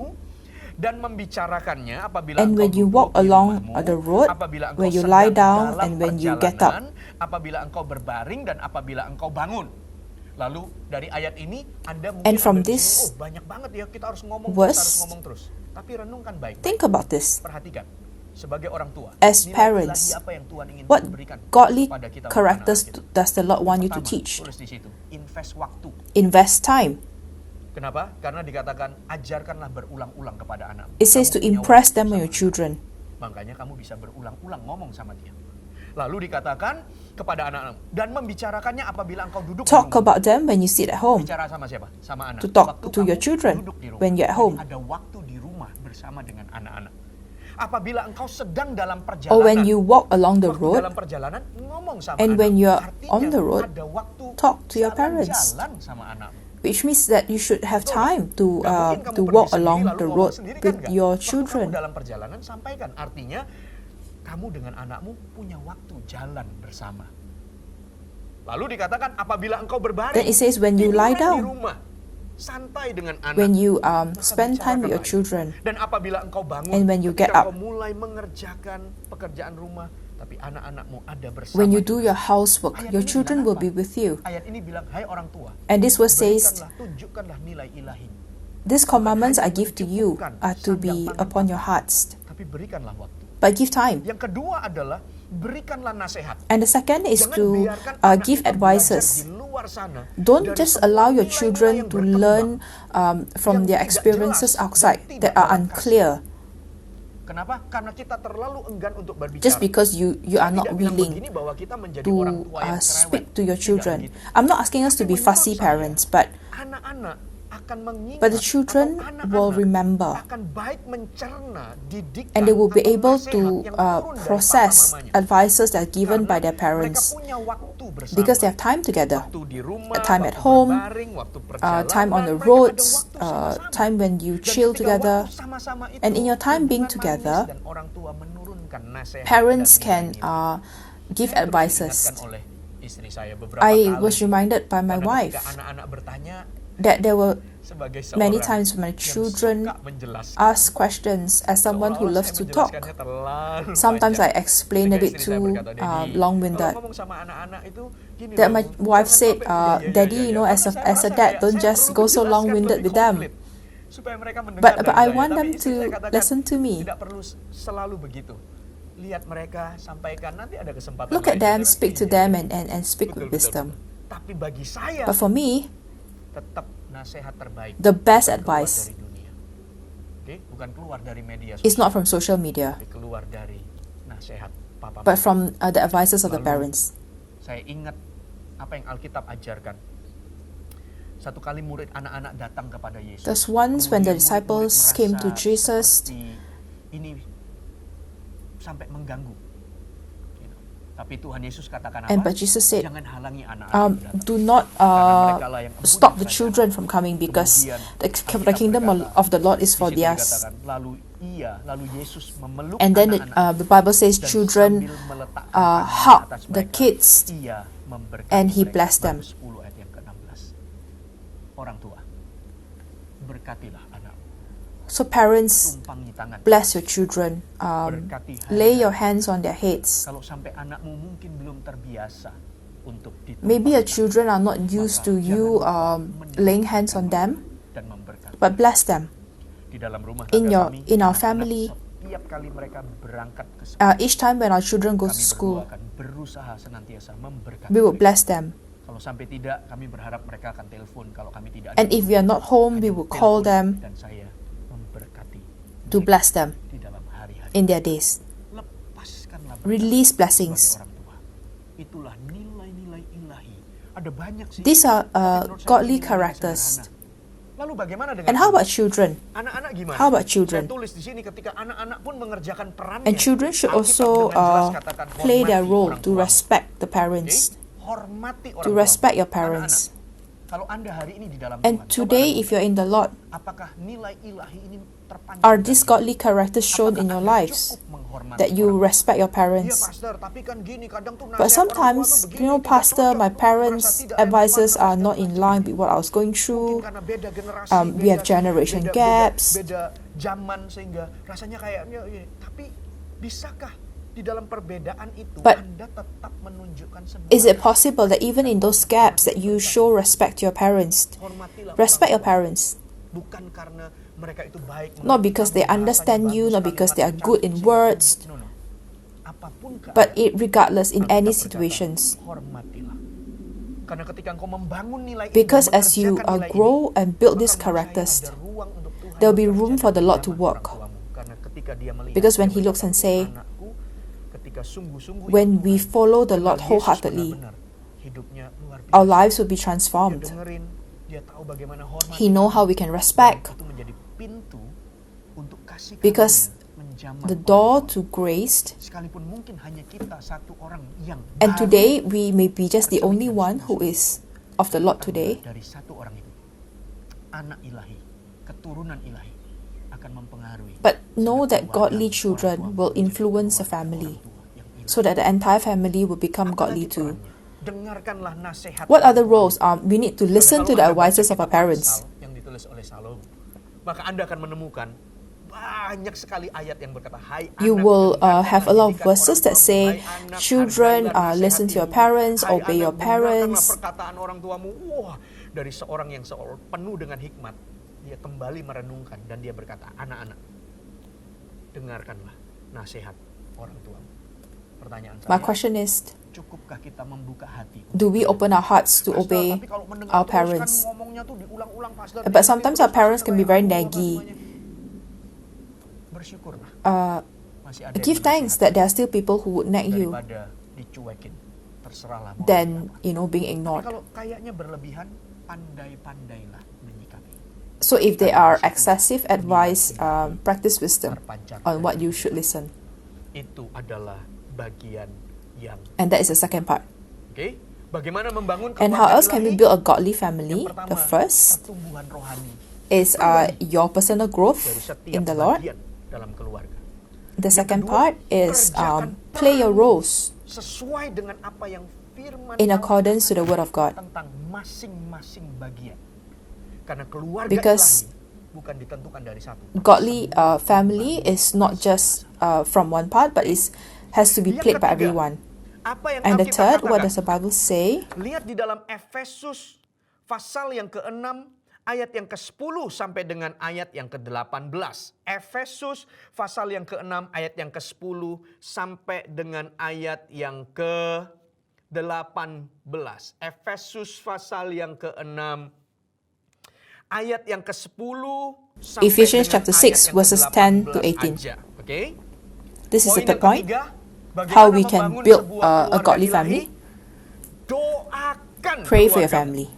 dan membicarakannya apabila And engkau when you duduk walk di along rumahmu, the road, apabila engkau when you sedang lie down, dalam and when you get up. perjalanan, apabila engkau berbaring dan apabila engkau bangun. Lalu dari ayat ini Anda mungkin And from ada di this sini, oh banyak banget ya kita harus ngomong verse, terus, harus ngomong terus. Tapi renungkan baik-baik. Think about this. Perhatikan sebagai orang tua. As nilai parents, ilahi apa yang Tuhan ingin what berikan godly kepada kita, characters anak-anak kita? does the Lord want you to Pertama, teach? tulis di situ, invest waktu. Invest time. Kenapa? Karena dikatakan ajarkanlah berulang-ulang kepada anak. It says to impress them on your children. Makanya kamu bisa berulang-ulang ngomong sama dia. Lalu dikatakan kepada anak-anak dan membicarakannya apabila engkau duduk Talk di rumah. about them when you sit at home. Bicara sama siapa? Sama anak. To talk Waktu to your kamu children duduk di rumah. when you're at home. Jadi ada waktu di rumah bersama dengan anak-anak. Apabila engkau sedang dalam perjalanan. Or when you walk along the waktu road, dalam perjalanan ngomong sama and anak. when you're Artinya on the road, ada waktu talk to your parents. jalan sama anakmu. which means that you should have time to Nggak mungkin kamu to pergi walk sendiri along lalu the ngomong road sendiri, kan with nggak? your Waktu children. kamu dalam perjalanan sampaikan. Artinya kamu dengan anakmu punya waktu jalan bersama. Lalu dikatakan apabila engkau berbaring, Then it says when you lie tidurlah di down, rumah, santai dengan anak. when you Maka spend time with your bicarakanlah children, itu. Dan apabila engkau bangun, and when you get ketika up, engkau mulai mengerjakan pekerjaan rumah, tapi anak-anakmu ada bersama. when you do juga. your housework, Ayat your ini children bilang will apa? be with you. Ayat ini bilang, hai orang tua, And this verse says, berikanlah, tunjukkanlah nilai ilahi, these commandments I give to you are to be upon your hearts, tapi berikanlah waktu. but give time. Yang kedua adalah berikanlah nasihat. And the second is Jangan to biarkan anak give kita advices. belajar di luar sana Don't dari just semua allow your nilai-nilai children yang to berkembang, learn from yang their tidak experiences jelas dan outside tidak that are dalam kasih. unclear, Kenapa? Karena kita terlalu enggan untuk berbicara. just because you are Saya not tidak bilang willing begini bahwa kita menjadi to orang tua yang cerewet. speak to your Tidak children. begitu. I'm not asking us to be Tapi fussy menurut saya, parents, but anak-anak akan mengingat But the children atau anak-anak will remember. akan baik mencerna didikan and they will be atau able nasihat to yang turun dari process papa-mamanya. advices that are given Karena by their mereka parents punya waktu bersama. because they have time together. Waktu di rumah, A time at waktu home, berbaring, waktu perjalanan, time on the mereka ada roads, waktu sama-sama. time when you Dan chill ketika together. waktu sama-sama itu, And in your time being hubungan together, manis dan orang tua menurunkan nasihat Parents dan can nilai-nilai. give Saya terus advices. diingatkan oleh istri saya beberapa I kali. was reminded by my Karena wife ketika anak-anak bertanya, that there were sebagai many seorang times when my yang children suka menjelaskan, ask questions as someone who seolah-olah loves saya to talk. menjelaskannya terlalu Sometimes I panjang. explain a Sehingga bit istri saya too berkata, "Daddy, long-winded. kalau ngomong sama anak-anak itu gini That loh, my wife jangan said, sampai- iya, Daddy, iya, you know, iya." as Karena a saya dad, merasa don't kayak, just saya go perlu so menjelaskan long-winded lebih with them. komplit, supaya mereka mendengar But dari I saya. want Tapi them istri to saya katakan, listen to me. tidak perlu selalu begitu. Lihat mereka, sampaikan, nanti ada kesempatan Look at lain. them, Saya speak to bilang, them, and speak betul, with betul, wisdom. betul. Tapi bagi saya, But for me, tetap nasihat terbaik the best bukan keluar advice dari dunia. Oke, bukan keluar dari media is sosial, not from social media, tapi keluar dari nasihat papa. but from the advices of the Lalu, parents. Saya ingat apa yang Alkitab ajarkan. Satu kali murid anak-anak datang kepada Yesus. There's once when the Kemudian disciples murid-murid came to merasa Jesus seperti ini sampai mengganggu. You know. Tapi Tuhan Yesus katakan apa? But Jesus said, jangan halangi anak-anak itu datang. do not Karena mereka lah yang stop the mempunyai children from coming because Kemudian the kingdom Alkitab of the Lord is Di for situ theirs. dikatakan, lalu Yesus memeluk And then anak-anak the Bible says dan children sambil meletakkan tangannya hug atas the mereka, kids ia memberkati and he mereka. blessed them. Markus 10 ayat yang ke-16. Orang tua, berkatilah anakmu, So parents, tumpangi tangan. bless your children. Berkati Lay hari-hari. your hands on their heads. Kalau sampai anakmu mungkin belum terbiasa untuk ditumpang Maybe your tangan, children are not used to you laying hands on them, dan memberkati. but bless them. Di dalam rumah in tangga your- kami, in our anak-anak family, setiap kali mereka berangkat ke sekolah, Each time when our children go to kami berdua school, akan berulang berusaha senantiasa memberkati we will mereka. bless them. Kalau sampai tidak, kami berharap mereka akan telepon. Kalau kami tidak And if we are not home, we will call them dan saya memberkati to bless them di dalam hari-hari. in their days. Lepaskanlah berkat Release sebagai blessings. orang tua. Itulah nilai-nilai ilahi. Ada banyak sih. These are tapi menurut saya godly nilai-nilai characters. sederhana. Lalu bagaimana dengan And how anak? about children? Anak-anak gimana? How about children? Saya tulis di sini ketika anak-anak pun mengerjakan perannya. And children should Alkitab also dengan jelas katakan, play their hormati role orang to tuamu. respect the Oke? parents. Hormati orang To tuamu. respect your Anak-anak, parents. kalau Anda hari ini di dalam And Tuhan, coba today, renungkan, if you're in the Lord, apakah nilai ilahi ini terpancar are dari these hidup? godly characters shown in Apakah your Anda lives? cukup menghormati That you orang? respect your Iya, parents? Pastor, tapi kan gini, kadang tuh But nasihat orang tua sometimes, tuh begini, you know, tidak Pastor, cocok, my merasa parents' tidak advices relevan, are segala not in macam. line with what I was going Mungkin through. karena beda generasi, We have generation gaps. beda zaman sehingga rasanya kayaknya, tapi bisakah di dalam perbedaan itu But Anda tetap menunjukkan sebuah is it possible that even in those gaps that you show respect to your parents? hormatilah Respect orang your tua. parents. Bukan karena mereka itu baik, Not because they understand you, not because they are good in words, no. Apapun but keadaan, regardless in any Alkitab berkata, situations. hormatilah. Karena ketika engkau membangun nilai ini Because dan as you mengerjakan nilai grow ini, and build maka these menurut saya characters, ada ruang untuk Tuhan there will be bekerja room di for the Lord to dalam work. orang tuamu. Karena ketika dia melihat, Because when dia He looks and berkata, say, "Anakku, ketika sungguh-sungguh when ikut we Tuhan, follow the kenal Lord Yesus wholeheartedly, benar-benar, hidupnya luar biasa." our lives will be Dia transformed. dengerin, dia tahu bagaimana hormat. He know how we can respect. Itu menjadi pintu untuk kasih Because karunia menjamah the orang door tua. to grace, Sekalipun mungkin hanya kita satu orang yang and baru today we may be just the only one who is of the Lord today, dari satu orang itu, anak ilahi, keturunan ilahi akan mempengaruhi. but know that keluarga, godly orang children tua will menjadi influence the keluarga family, orang tua yang ilahi. so that the entire family will become godly Apalagi too. perannya? Dengarkanlah nasihat. What orang other tua. roles? We need to listen to the advices of our parents. Yang ditulis oleh Salomo. Maka Anda akan menemukan banyak sekali ayat yang berkata, "Hai You anak, will dengarkanlah have a lot of didikan verses orang that tuamu. say, Hai anak, children, hargailah listen to nasihat your ibu. parents, Hai obey your anak, dengarkanlah parents." perkataan orang tuamu. Wah, dari seorang yang penuh dengan hikmat, dia kembali merenungkan dan dia berkata, "Anak-anak, dengarkanlah nasihat orang tuamu." Pertanyaan My saya, question is, cukupkah kita membuka hati? do we open our hearts to Pastor, obey tapi kalau mendengar our terus kan parents? ngomongnya tuh diulang-ulang, Pastor. But sometimes our parents can be very naggy. Bersyukurlah. Masih ada Give yang thanks that there are still people who would nag you daripada dicuekin. Terserahlah mau than, apa. being Tapi ignored. kalau kayaknya berlebihan, pandai-pandailah menyikapi. So if they are excessive advice, practice wisdom Terpancar on what dari you should listen. Itu adalah bagian yang And that is the second part. oke. Bagaimana membangun And how keluarga else can we ilahi? build a godly Yang family? pertama, The first pertumbuhan rohani is your personal dari growth setiap in the Lord. bagian dalam keluarga. The Yang second kedua, part is kerjakan play your peran roles sesuai dengan apa yang firman in Allah accordance to the word of God. tentang masing-masing bagian. Karena keluarga Because ilahi bukan ditentukan dari satu. godly family is not just from one part, but has to be Yang played by ketiga, everyone. apa yang And the Alkitab third, what katakan? does the Bible say? Lihat di dalam Efesus pasal yang ke-6 ayat yang ke-10 sampai dengan ayat yang ke-18. Efesus pasal yang ke-6 ayat yang ke-10 sampai dengan ayat yang ke-18. Efesus pasal yang ke-6 ayat yang ke-10 sampai Ephesians dengan chapter ayat 6 yang verses 10 to 18. aja. Oke? This is the Poin third yang point. ketiga, bagaimana How we can membangun build sebuah a keluarga godly ilahi? family. Doakan Pray for your keluargamu. family.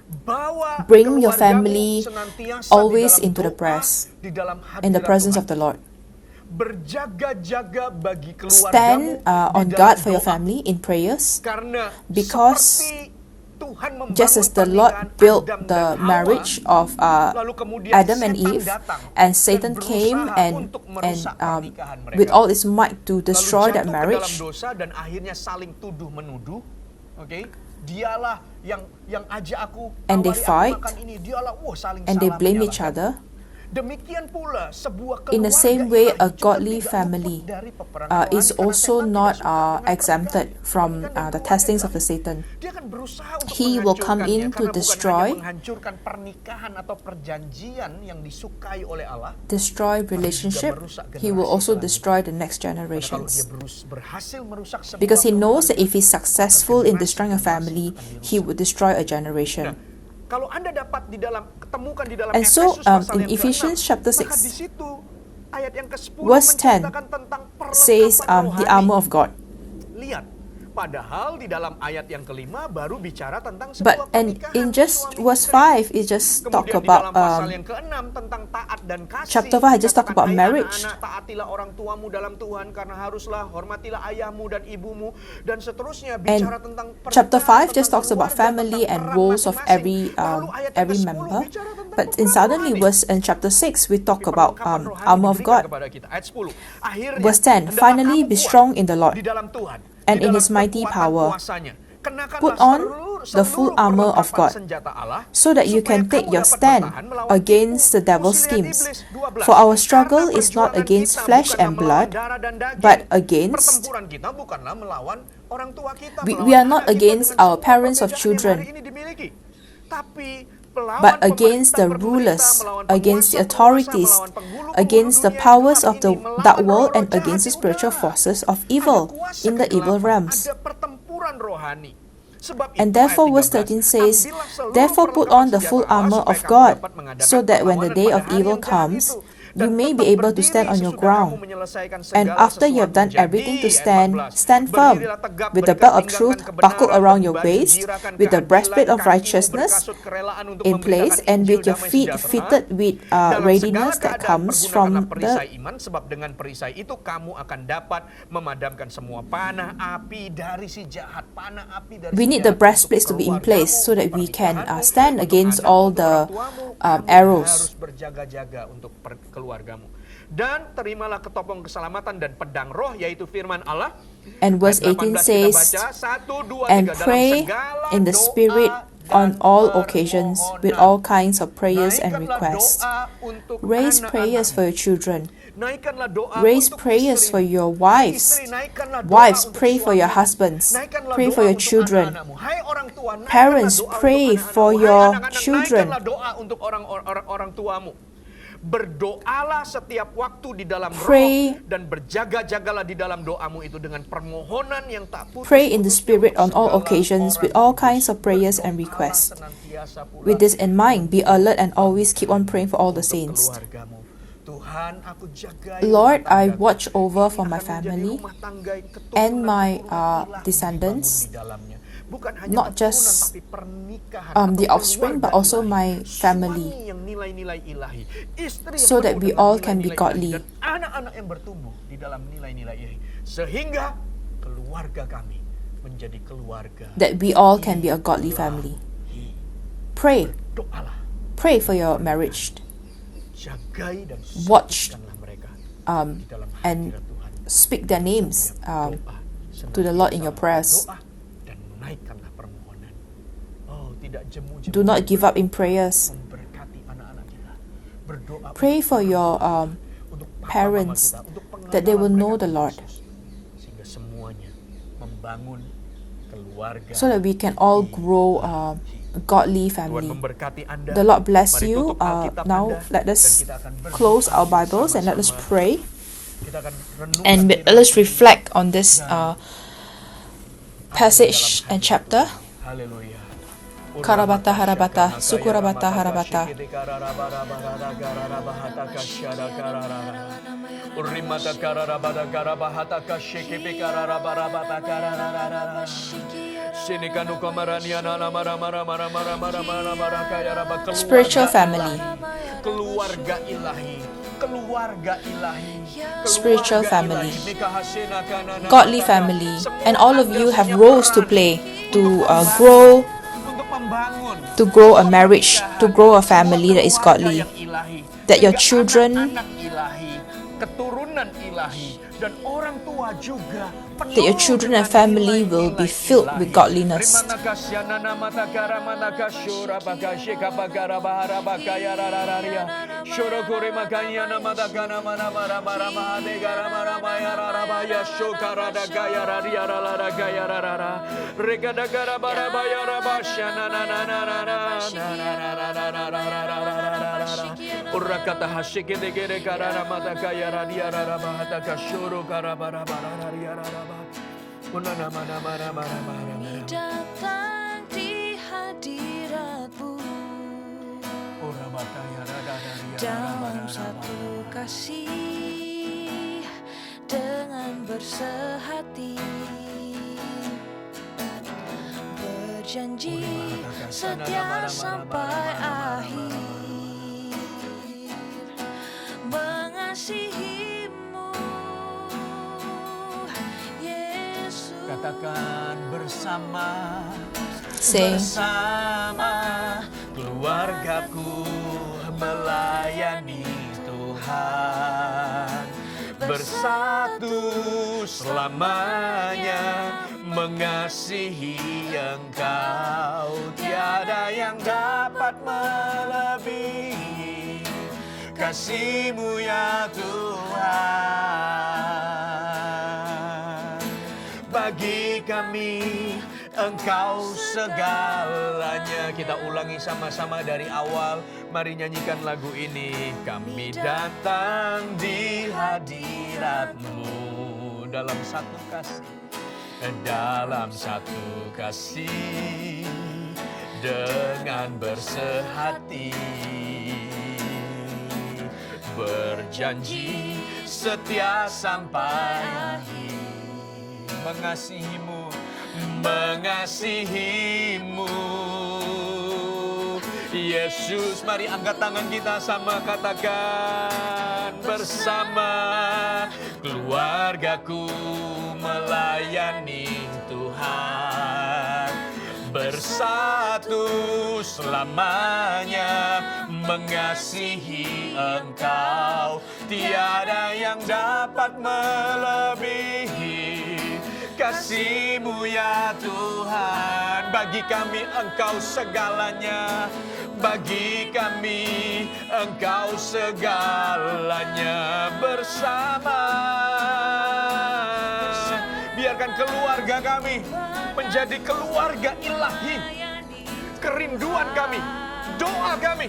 Bawa Bring your keluargamu family senantiasa always di dalam into the doa, prayers, di dalam in the hadirat presence Tuhan. of the Lord. Berjaga-jaga bagi keluargamu Stand di on dalam guard for your doa. family in prayers, Karena because seperti Tuhan membangun just as the Lord pernikahan built Adam the dan Hawa, marriage of lalu kemudian Adam and setan Eve, datang and dan Satan came berusaha and untuk merusak pernikahan mereka. with all his might to Lalu destroy jatuh that ke dalam marriage, dosa dan akhirnya saling tuduh menuduh. Oke, dialah yang ajak aku, And they awali aku fight, makan ini, dialah saling and they salah blame each menyalahkan. other. Demikian pula sebuah In the keluarga same way, ilahi a juga godly tidak family luput dari peperangan is rohani, karena also setan not tidak suka dengan exempted peperangan. from Kan the keluarga testings of ilahi. the Satan. Dia akan berusaha untuk He will come menghancurkannya, in to karena bukan destroy, hanya menghancurkan pernikahan atau perjanjian yang disukai oleh Allah, destroy relationship. He will also destroy the next karena kalau dia generations. berhasil merusak sebuah Because he knows that keluarga, if he's successful in destroying a family, he would destroy a generation. kalau Anda dapat ketemukan di dalam And so, Efesus pasal in yang Ephesians ke-6, chapter maka 6, di situ ayat yang ke-10 verse 10 menceritakan tentang says perlengkapan the rohani. armor of God. Lihat, padahal di dalam ayat yang ke-5 baru bicara tentang But sebuah and pernikahan in just suami verse istri. 5, it just talk Kemudian di about dalam pasal yang ke-6 tentang taat dan kasih. chapter 5 just talk dikatakan, about "Hai marriage." anak-anak, taatilah orang tuamu dalam Tuhan, karena haruslah hormatilah ayahmu dan ibumu, dan seterusnya bicara tentang chapter pernikahan, 5 just tentang talks about keluarga, family tentang and peran roles of masing-masing. Lalu ayat yang every ke-10 member. bicara tentang But peperangan suddenly, rohani. in chapter 6, we talk Tapi about perlengkapan rohani armor of diberikan God. kepada kita. Ayat 10. Akhirnya, Verse 10, hendaklah finally kamu be kuat strong in the Lord di dalam Tuhan, and di in dalam His mighty kekuatan power. kuasanya. Kenakanlah Put on the full seluruh armor of perlengkapan God, senjata Allah, so that you supaya can take kamu your dapat stand bertahan melawan against tipu the devil's muslihat schemes. iblis. 12. For our struggle Karena is not perjuangan against kita flesh bukanlah and melawan blood, darah dan daging. but against Pertempuran kita bukanlah melawan orang tua kita, we melawan are not anak kita against dengan our semua parents or perbedaan yang children, hari ini dimiliki. Tapi melawan but against the pemerintah rulers, berkuasa, melawan against the penguasa-penguasa, authorities, melawan penghulu-penghulu against the dunia powers gelap of the ini, melawan dark world, and roh-roh against the jahat di spiritual udara. forces of Ada evil kuasa in the evil kegelapan, realms. ada pertempuran rohani. Sebab And itu, therefore, ayat verse 13 13, says, "Ambillah seluruh therefore put perlengkapan on the senjata full Allah armor supaya of kamu God, dapat menghadapi so that when the perlawanan day pada of hari evil yang jahat comes, itu, you dan may be tetap able to berdiri stand on your sesudah kamu ground. menyelesaikan And segala after you have sesuatu." done everything to Jadi, stand, ayat 14, stand firm, "Berdirilah tegap, with the berikan belt of pinggang truth dan kebenaran, buckled around your baju waist, jirakan with the breastplate keadilan, of kakimu righteousness berkasut kerelaan untuk in place, memberitakan and Injil with your damai feet sejahtera. fitted with Dalam readiness segala that keadaan, comes pergunakanlah from perisai the iman, sebab dengan perisai itu kamu akan dapat memadamkan semua panah api dari si jahat. Panah api dari we si need the jahat breastplates untuk to be in keluargamu, place so that we can pernikahanmu, stand untuk against anakmu, all untuk the orang tuamu. Kamu arrows. harus berjaga-jaga untuk keluargamu. Dan terimalah ketopong keselamatan dan pedang roh, yaitu firman Allah. And verse Ayat 18 18 kita says, baca, 1, 2, 3, and dalam pray segala in the doa Spirit on dan all occasions with permohonan. all kinds of prayers and Naikkanlah requests. doa untuk Raise anak-anakmu. prayers for your children. Naikkanlah doa Raise untuk prayers istri. for your Hai wives. istri, naikkanlah doa Wives, untuk pray for your suamimu. husbands. Naikkanlah Pray doa for your untuk children. anak-anakmu. Hai orang tua, naikkanlah Parents, doa pray untuk for anak-anakmu. Hai your anak-anak, children. naikkanlah doa untuk orang tuamu. Berdoalah setiap waktu di dalam Pray. roh, dan berjaga-jagalah di dalam doamu itu dengan permohonan yang tak putus. Pray in the Spirit on all occasions with all kinds of prayers and requests. With this in mind, be alert and always keep on praying for all the saints. Tuhan, aku jagai Lord, rumah I tanggaku. watch over for Ini my akan menjadi family rumah tangga keturunan and my ilahi descendants, dibangun di dalamnya. Bukan hanya not keturunan, just tapi pernikahan the atau offspring, keluarga but also ilahi. my family, Suami yang nilai-nilai ilahi, istri yang so that penuh we dengan all can be nilai-nilai ilahi, godly. dan anak-anak yang bertumbuh di dalam nilai-nilai ilahi, sehingga keluarga kami menjadi keluarga That we all can be a godly family. Pray. Doalah, Pray for your marriage. jagai dan Watch, sucikanlah mereka um, di dalam and hadirat Tuhan. speak their names Doa, to the Lord in your prayers. doa, dan naikkanlah permohonan. Oh, tidak jemu-jemu. Do not give up in prayers. Memberkati anak-anak kita. Berdoa Pray untuk for your untuk papa, parents, mama kita, untuk that they will pengenalan know mereka the ke Lord, Yesus, sehingga semuanya membangun keluarga. so that we can all grow a godly Tuhan family. memberkati Anda. The Lord bless Mari you. tutup Alkitab Now Anda, let dan us kita akan berdoa close our Bibles and let us bersama-sama. pray, Kita akan renungkan and firman let's Tuhan. reflect on this passage and chapter. Haleluya. Karabata harabata, sukurabata harabata. Spiritual family. Keluarga ilahi. Keluarga ilahi. Spiritual Keluarga family. ilahi. Godly family, and all of you have roles to play to grow, Untuk membangun to grow a marriage, to grow a family that is godly, yang ilahi. that your Sehingga children anak-anak ilahi, keturunan keturunan ilahi dan orang tua juga that your children and family will be filled with godliness. Urakata hashike de gere karara mata kaya radia rara bahata kashoro karabara bararia rara. Unana mana mana mana mana. Datang di hadiratmu dalam satu kasih dengan bersehati berjanji setia sampai akhir mengasihimu Yesus. Katakan bersama. Say, Bersama keluargaku melayani Tuhan. Bersatu selamanya mengasihi Engkau. Tiada yang dapat melebihi kasih-Mu ya Tuhan. Bagi kami Engkau segalanya. Kita ulangi sama-sama dari awal. Mari nyanyikan lagu ini. Kami datang di hadirat-Mu dalam satu kasih. Dalam satu kasih dengan bersehati. Berjanji setia sampai akhir. Mengasihi-Mu, mengasihi-Mu Yesus. Mari angkat tangan kita sama, katakan bersama keluargaku melayani Tuhan. Bersatu selamanya mengasihi Engkau. Tiada yang dapat melebihi kasih-Mu ya Tuhan. Bagi kami Engkau segalanya. Bagi kami Engkau segalanya. Bersama biarkan keluarga kami menjadi keluarga ilahi. Kerinduan kami, doa kami,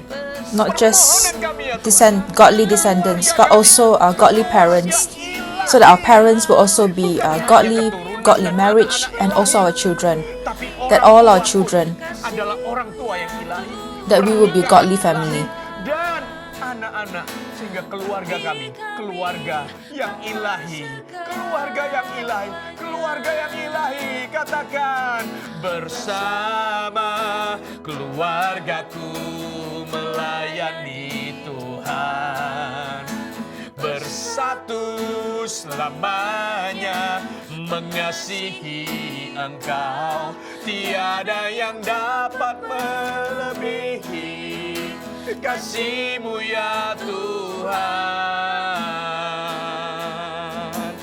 not just permohonan kami ya Tuhan. godly descendants, but also godly parents, so that our parents will also be godly marriage, and also our children, that all our children, adalah orang tua yang ilahi. that we will be a godly family. Dan anak-anak, sehingga keluarga kami, keluarga yang ilahi, keluarga yang ilahi, keluarga yang ilahi. Katakan bersama keluargaku melayani Tuhan. Bersatu selamanya mengasihi Engkau. Tiada yang dapat melebihi kasih-Mu ya Tuhan.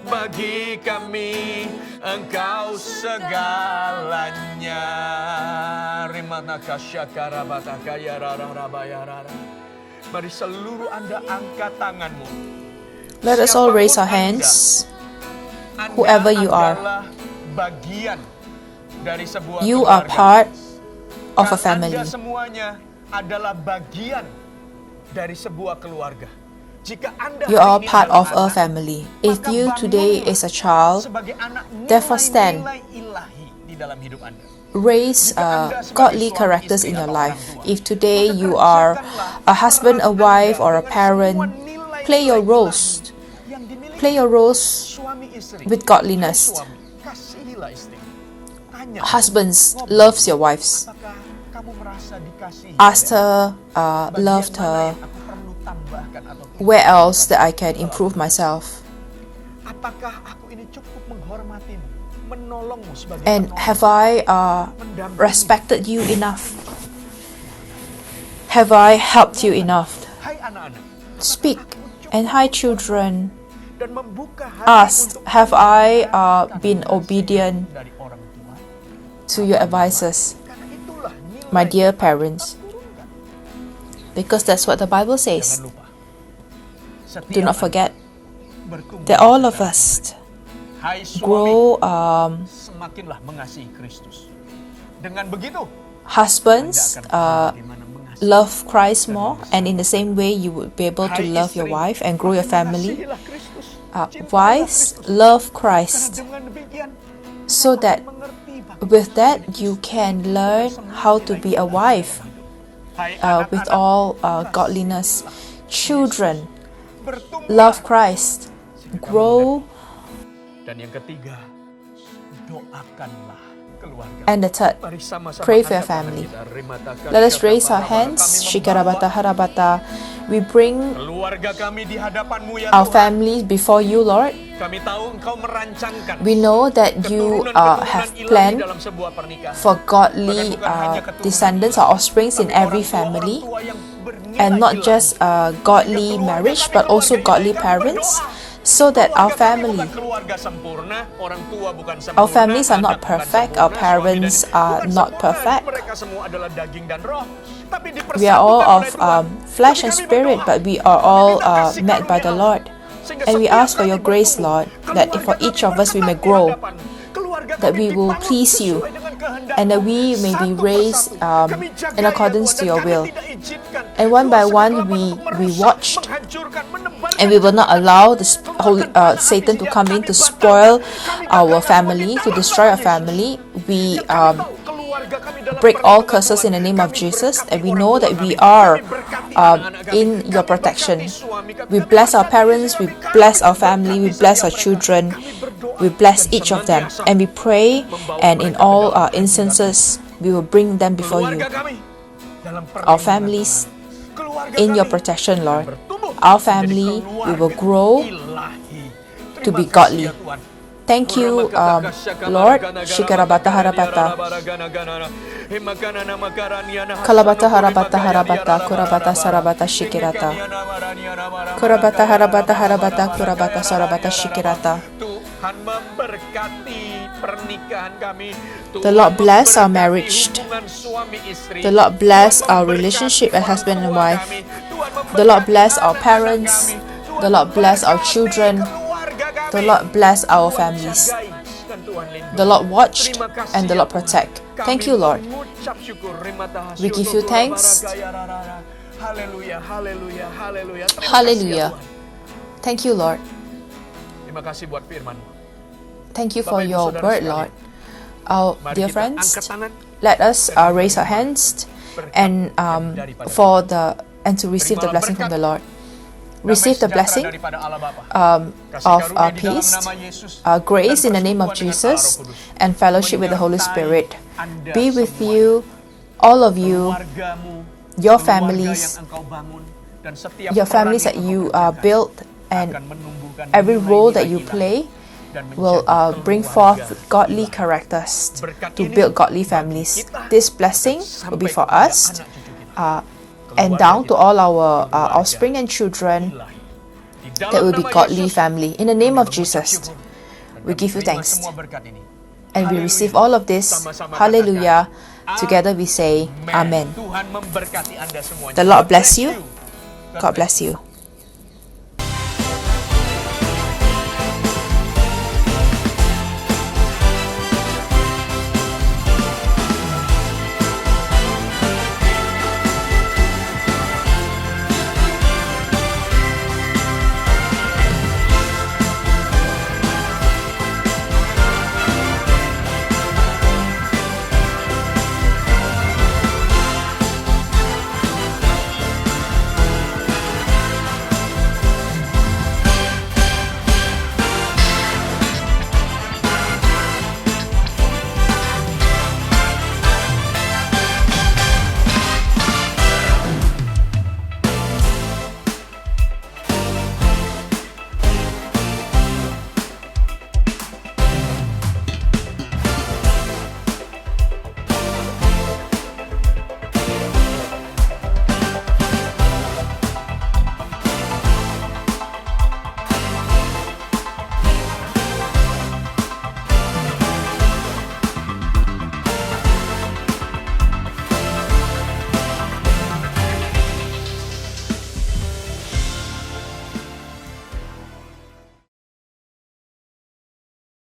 Bagi kami Engkau segalanya. Rimanaka syakarabataka ya rararabayarara. Mari seluruh Anda angkat tanganmu. Let us all raise our hands. Whoever you are, bagian dari sebuah you are part of a family. Anda semuanya adalah bagian dari sebuah keluarga. Jika Anda You are hari ini part adalah of a anak, family. If maka you today bangunlah is a child, sebagai anak, therefore stand. nilai-nilai ilahi di dalam hidup Anda. raise godly characters in your life. If today you are a husband, a wife, or a parent, play your roles. Play your roles with godliness. Kasihilah istri. Tanya, Husbands, loves your wives. apakah kamu merasa dikasihi? Ask her, Bagian loved mana her, yang aku perlu tambahkan atau where else that I can improve myself. apakah aku ini cukup menghormatimu, menolongmu sebagai And penolong, have I mendampingi? respected you enough? Have I helped you enough? Hai anak-anak, Speak. And hi children, dan membuka hati asked, untuk have I been obedient dari orang tua. to your advices, Karena itulah nilai my dear parents? Because that's what the Bible jangan says. lupa. Do not forget bertumbuh that all of us hai suami, grow, semakinlah mengasihi Kristus. Dengan begitu, husbands Anda akan tahu bagaimana mengasihi. love Christ more, and in the same way you would be able to Hai love your istri, wife and grow your family. mengasihilah Kristus. Cintalah Wives, Kristus. love Karena Christ dengan demikian, so that mengerti with that you can learn how to be a wife hai with anak-anak, all godliness. Children, bertumbuh. love Christ, grow, Dan yang ketiga, doakanlah keluarga. and the third, Mari sama-sama pray for your angkat tangan family. kita. Rimataka let us raise syakapa our hands. kami membawa Shikarabata harabata. We bring keluarga kami di hadapan-Mu ya our Tuhan. families before you, Lord. Kami tahu Engkau merancangkan We know that you keturunan-keturunan have ilahi planned dalam sebuah pernikahan. for godly Bahkan bukan hanya keturunan descendants ilahi, or offsprings in tapi every orang tua family, yang bernilai and not ilahi. just godly marriage but also godly parents, so that our Keluarga kami family, bukan keluarga sempurna, orang tua bukan sempurna, our families are not anak bukan perfect, sempurna, our suami parents dan- are bukan not sempurna. perfect. Mereka semua adalah daging dan roh. Tapi We are all dipersatukan of oleh Tuhan. flesh Tapi and kami spirit, berdoa. but we are all Kami minta kasih met by the karunia-Mu. Lord. Sehingga And we setiap ask for your kami grace, bertumbuh, Lord, that keluarga for kami each of us we may berkenan di grow, hadapan-Mu. Keluarga that kami we will dibangun please you, sesuai dengan kehendak-Mu. and that we may be Satu raised persatu. Kami jaga in ya accordance Tuhan, to dan your kami will. tidak izinkan And one by kuasa one kegelapan we untuk merusak, watched, menghancurkan, menebalkan and we will not kehidupan allow kami. the Keluarkan tanah api Satan to yang come in kami to batalkan. spoil Kami our batalkan family, semua to di destroy dalam our nama family. We Yesus. Yang kami tahu keluarga kami dalam break all perlindungan curses Tuhan. in the name of Kami Jesus, berkati and we orang know tua that we kami. are Kami berkati anak-anak kami. in your Kami protection. berkati suami kami. We Kami bless our berkati parents, istri we kami. bless Kami our family, we berkati bless setiap our mereka. children, Kami berdoa we bless dan each of them, senantiasa and we pray, membawa and in mereka ke all dalam perlindungan instances we will bring them before you. keluarga kami dalam Our perlindungan families Tuhan. Keluarga in your kami protection, Lord. bertumbuh Our menjadi family, we keluarga will grow ilahi. to be Terima kasih godly. ya Tuhan. Thank you, Lord. Shikarabata harabata. Kalabata harabata harabata kurabata sarabata shikirata. Kurabata harabata harabata kurabata sarabata shikirata. Tuhan memberkati pernikahan kami. The Lord bless our marriage. Hubungan suami istri. The Lord bless Tuhan our memberkati relationship as husband and orang tua wife. kami. Tuhan The Lord memberkati bless our anak-anak parents. kami. Tuhan The Lord bless our memberkati children. keluarga kami. The Lord bless our Tuhan families. jagai dan Tuhan lindungi. The Lord watched Terima kasih and the ya Lord Tuhan. protect. Kami Thank you, Lord. mengucap syukur. We give you thanks. Haleluya, haleluya, haleluya. Terima kasih ya Hallelujah. Tuhan. Thank you, Lord. Terima kasih buat firman. Thank you for Bapak, Ibu, your saudara word, sekalian. Lord. Our Mari dear kita friends, angkat tangan. let us raise our hands and for the and to receive the blessing from the Lord. Receive the blessing of peace, grace in the name of Jesus, and fellowship with the Holy Spirit. Be with you, all of you, your families, your families that you built, and every role that you play will bring forth godly characters to build godly families. This blessing will be for us and down to all our offspring and children, that will be godly family. In the name of Jesus, we give you thanks. And we receive all of this. Hallelujah. Together we say, Amen. Tuhan memberkati Anda semuanya. The Lord bless you. God bless you.